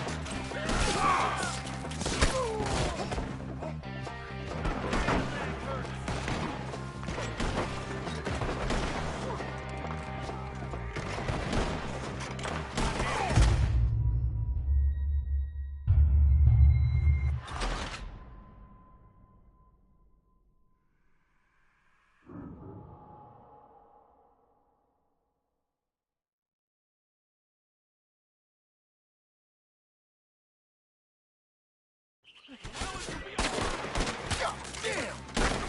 God damn!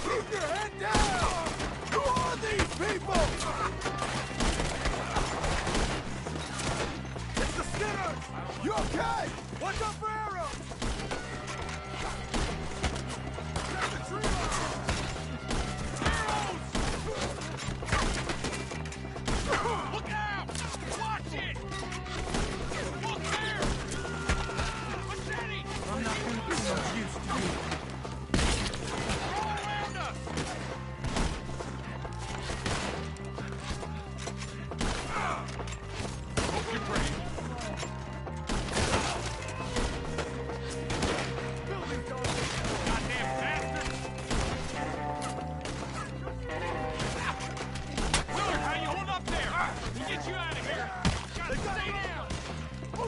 Keep your head down! Who are these people? It's the Skinners! You okay? Watch out for arrows! Check the tree line! Arrows! Look out! Watch it!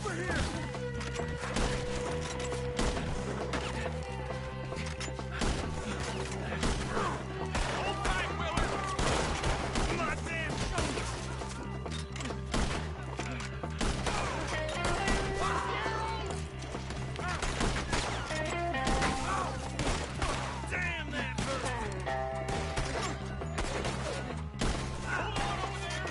Over here! Hold tight, Willard! My damn shoulders! Damn that hurt! Hold on over there!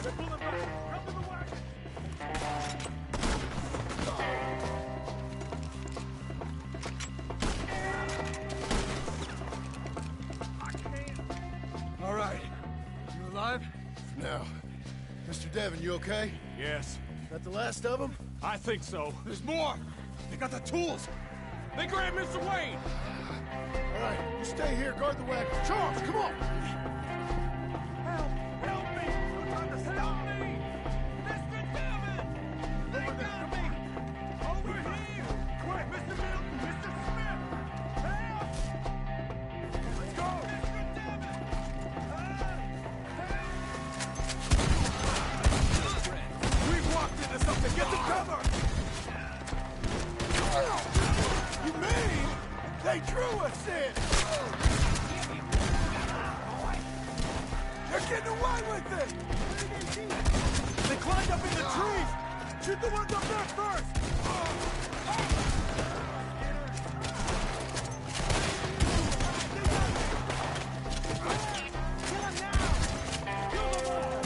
They're pulling back! Come to the wagon! I can't.
All right. You alive? No. Mr. Devon, you okay?
Yes,
That the last of them?
I think so. There's more! They got the tools! They grabbed Mr. Wayne!
All right, you stay here, guard the wagon. Charles, come on!
Help! Help me! They're trying to stop me! Mr. Devon! They got me! Over here! Quick! Mr. Milton! Mr. Smith! Help! Let's go! Mr. Devon! We've walked into something! Get the cover!
You mean they drew us in? They're getting away with it!
They climbed up in the trees! Shoot the ones up there first! Kill him now! Kill them all!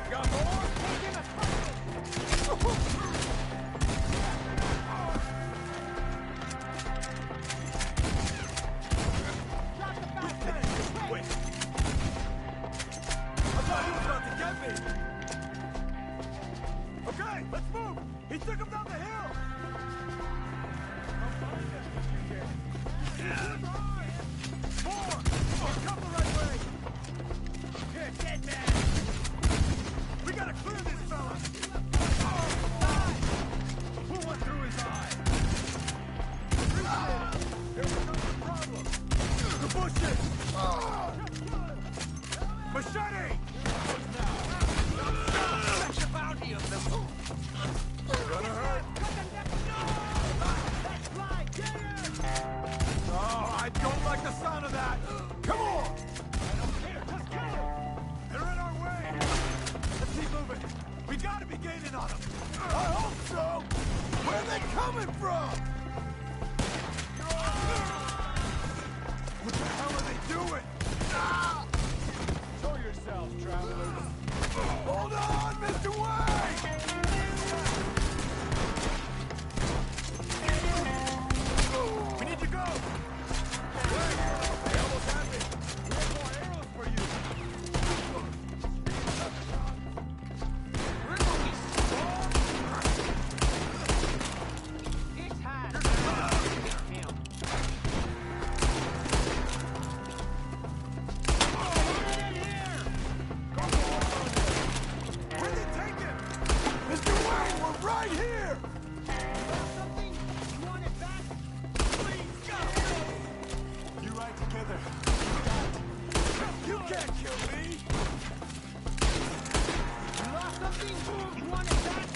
Got more? Wait. I thought he was about to get me. Okay, let's move. He took him down the hill. More! Come the right way! Here, dead man! We gotta clear this fella! Put one through his eye! Appreciate it! Here comes the problem! The bushes! Machete! Such a bounty of them! Gonna hurt! Let's fly! Get him! Oh, I don't like the sound of that! Come on! I don't care, just kill him! They're in our way! Let's keep moving! We gotta be gaining on them!
I hope so! Where are they coming from?
What the hell are they doing? Show yourselves, travelers!
Hold on, Mr. Wayne!
We need to go! Wait! They almost had me! We have more arrows for you! We're going It's hot! Him! Where'd they take him?
Mr. Wayne, we're right here!
Something? You want it back? Please, go! You right together. You can't kill me! You lost something? You want it back?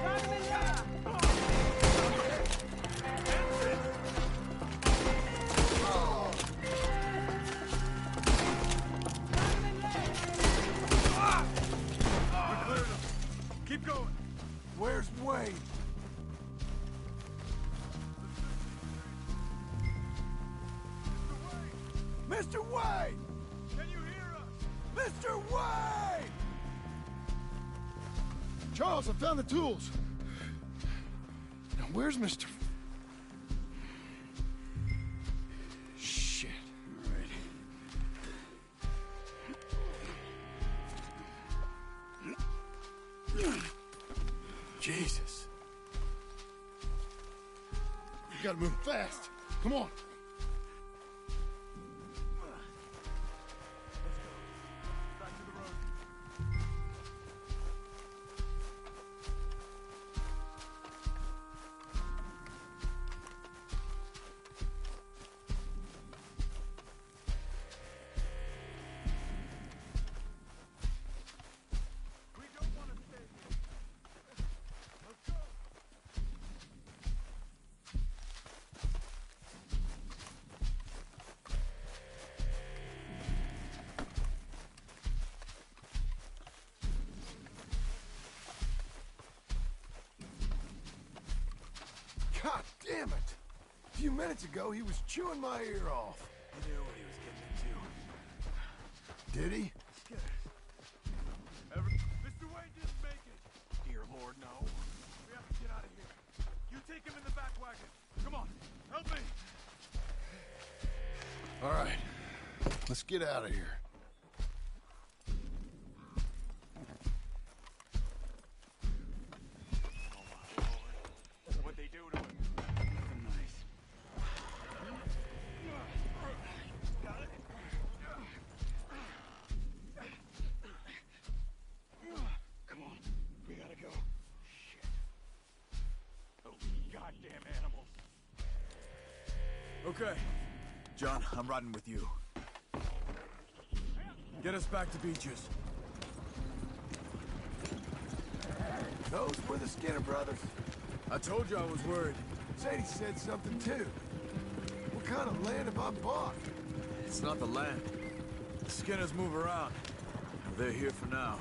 Grab him in there! We cleared him. Keep going.
Where's Wayne? Mr. Wayne!
Can you hear us?
Mr. Wayne! Charles, I found the tools. Now, where's Mr. Shit. All Jesus. You gotta move fast. Come on. God damn it! A few minutes ago, he was chewing my ear off.
He knew what he was getting into.
Did he?
Mr. Wayne didn't make it. Dear Lord, no. We have to get out of here. You take him in the back wagon. Come on, help me.
All right, let's get out of here.
What'd they do to him? Nothing nice. Come on, we gotta go. Shit. Those goddamn animals.
Okay. John, I'm riding with you. Get us back to Beaches.
Those were the Skinner brothers.
I told you I was worried.
Sadie said something too. What kind of land have I bought?
It's not the land. The Skinners move around. They're here for now.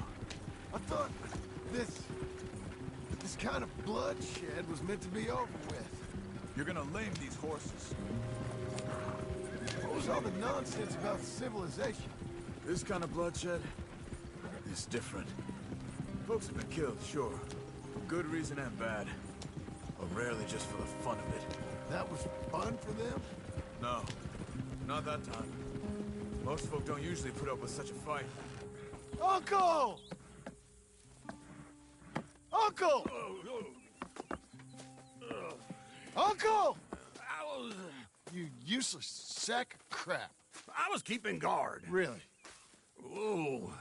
I thought this kind of bloodshed was meant to be over with.
You're gonna lame these horses.
What was all the nonsense about civilization?
This kind of bloodshed is different. Folks have been killed, sure. For good reason and bad. But rarely just for the fun of it.
That was fun for them?
No, not that time. Most folk don't usually put up with such a fight.
Uncle! Uncle! Uncle! You useless sack of crap.
I was keeping guard.
Really?
Whoa.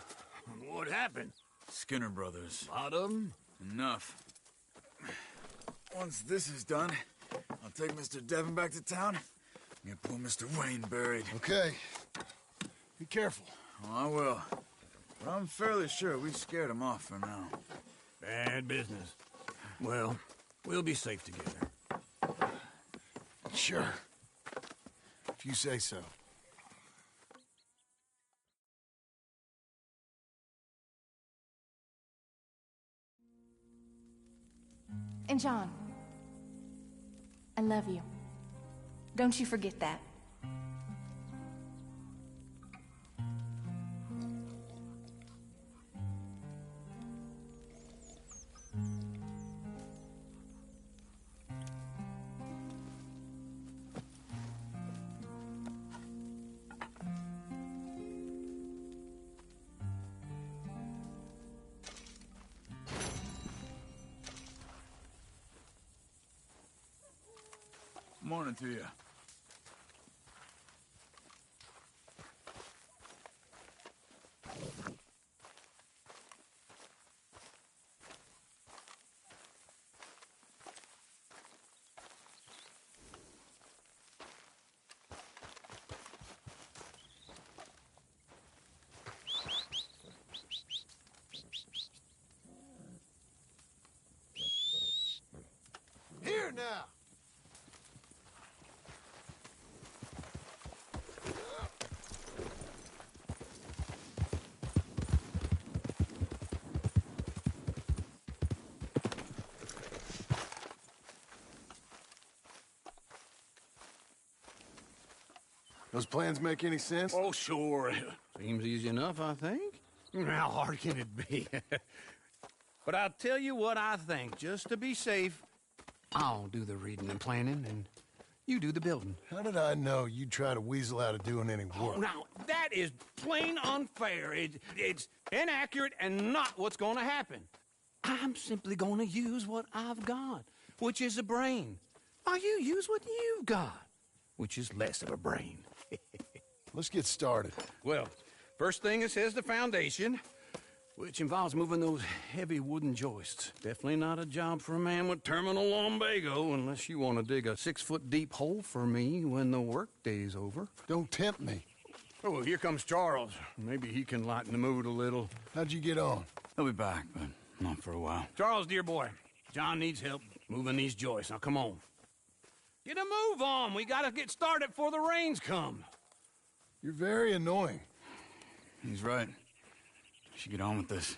What happened?
Skinner brothers.
Lot of them?
Enough. Once this is done, I'll take Mr. Devon back to town and get poor Mr. Wayne buried.
Okay. Be careful.
Oh, I will. But I'm fairly sure we scared him off for now.
Bad business. Well, we'll be safe together.
Sure. If you say so.
And John, I love you. Don't you forget that.
Morning to you.
Here now! Those plans make any sense?
Oh, sure. Seems easy enough, I think. How hard can it be? But I'll tell you what I think, just to be safe. I'll do the reading and planning, and you do the building.
How did I know you'd try to weasel out of doing any work?
Oh, now, that is plain unfair. It's inaccurate and not what's going to happen. I'm simply gonna use what I've got, which is a brain. While you use what you've got, which is less of a brain.
Let's get started.
Well, first thing it says the foundation, which involves moving those heavy wooden joists. Definitely not a job for a man with terminal lumbago unless you want to dig a 6-foot deep hole for me when the workday's over.
Don't tempt me.
Oh, here comes Charles. Maybe he can lighten the mood a little.
How'd you get on?
He'll be back, but not for a while.
Charles, dear boy, John needs help moving these joists. Now, come on. Get a move on. We gotta get started before the rains come.
You're very annoying.
He's right. We should get on with this.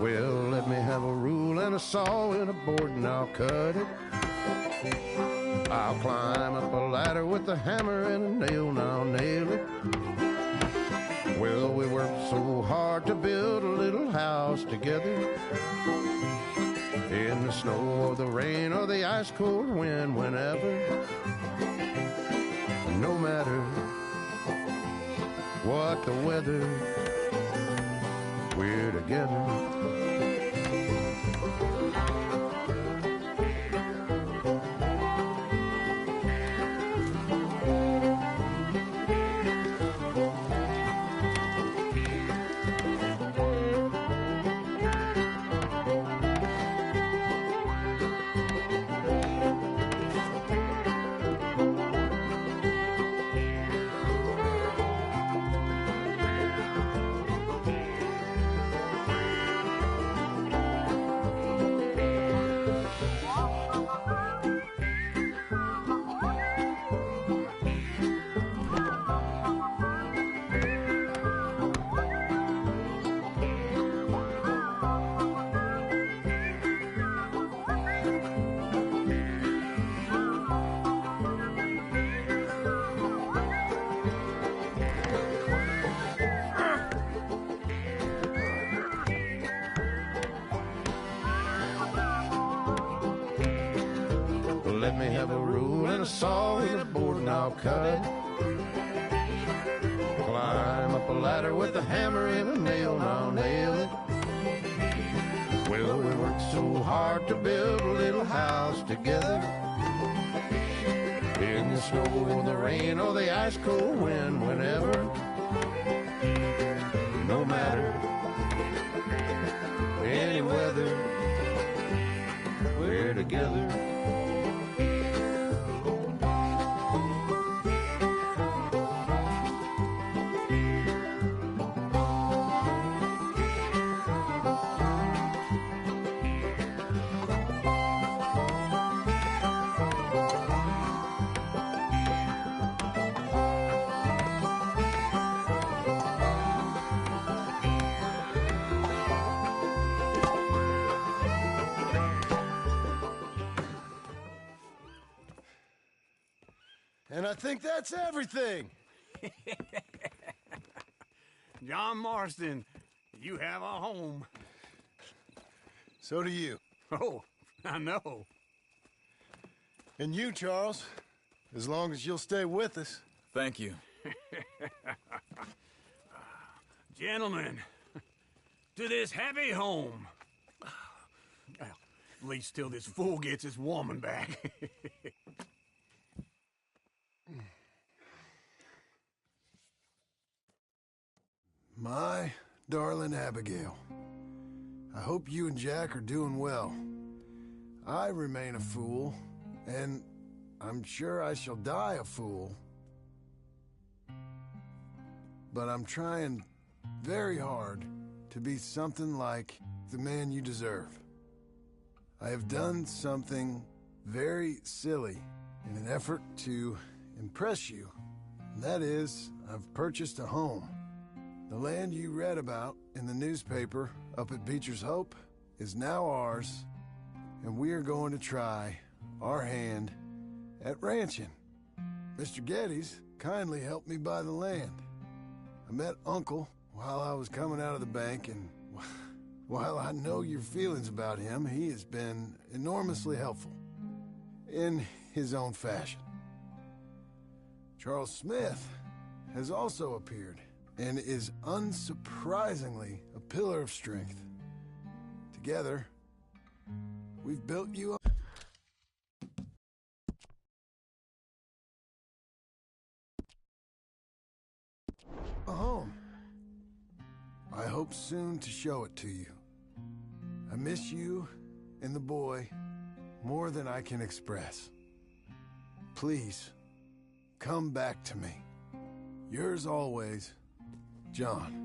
Well, let me have a rule and a saw and a board and I'll cut it. I'll climb up a ladder with a hammer and a nail and I'll nail it. Well, we worked so hard to build a little house together. In the snow or the rain or the ice cold wind, whenever. No matter what the weather, we're together. Let me have a rule and a saw and a board and I'll cut it. Climb up a ladder with a hammer and a nail and I'll nail it. Well, we worked so hard to build a little house together. In the snow or the rain or the ice cold wind, whenever. No matter any weather, we're together.
And I think that's everything.
John Marston, you have a home.
So do you.
Oh, I know.
And you, Charles, as long as you'll stay with us.
Thank you.
Gentlemen, to this happy home. Well, at least till this fool gets his woman back.
My darling Abigail, I hope you and Jack are doing well. I remain a fool, and I'm sure I shall die a fool. But I'm trying very hard to be something like the man you deserve. I have done something very silly in an effort to impress you. And that is, I've purchased a home. The land you read about in the newspaper up at Beecher's Hope is now ours, and we are going to try our hand at ranching. Mr. Geddes kindly helped me buy the land. I met Uncle while I was coming out of the bank, and while I know your feelings about him, he has been enormously helpful in his own fashion. Charles Smith has also appeared and is unsurprisingly a pillar of strength. Together, we've built you a home. I hope soon to show it to you. I miss you and the boy more than I can express. Please, come back to me. Yours always, John.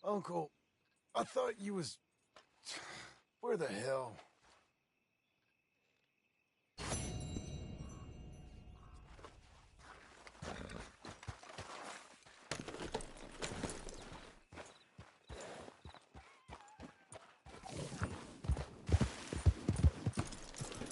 Uncle, I thought you was... Where the hell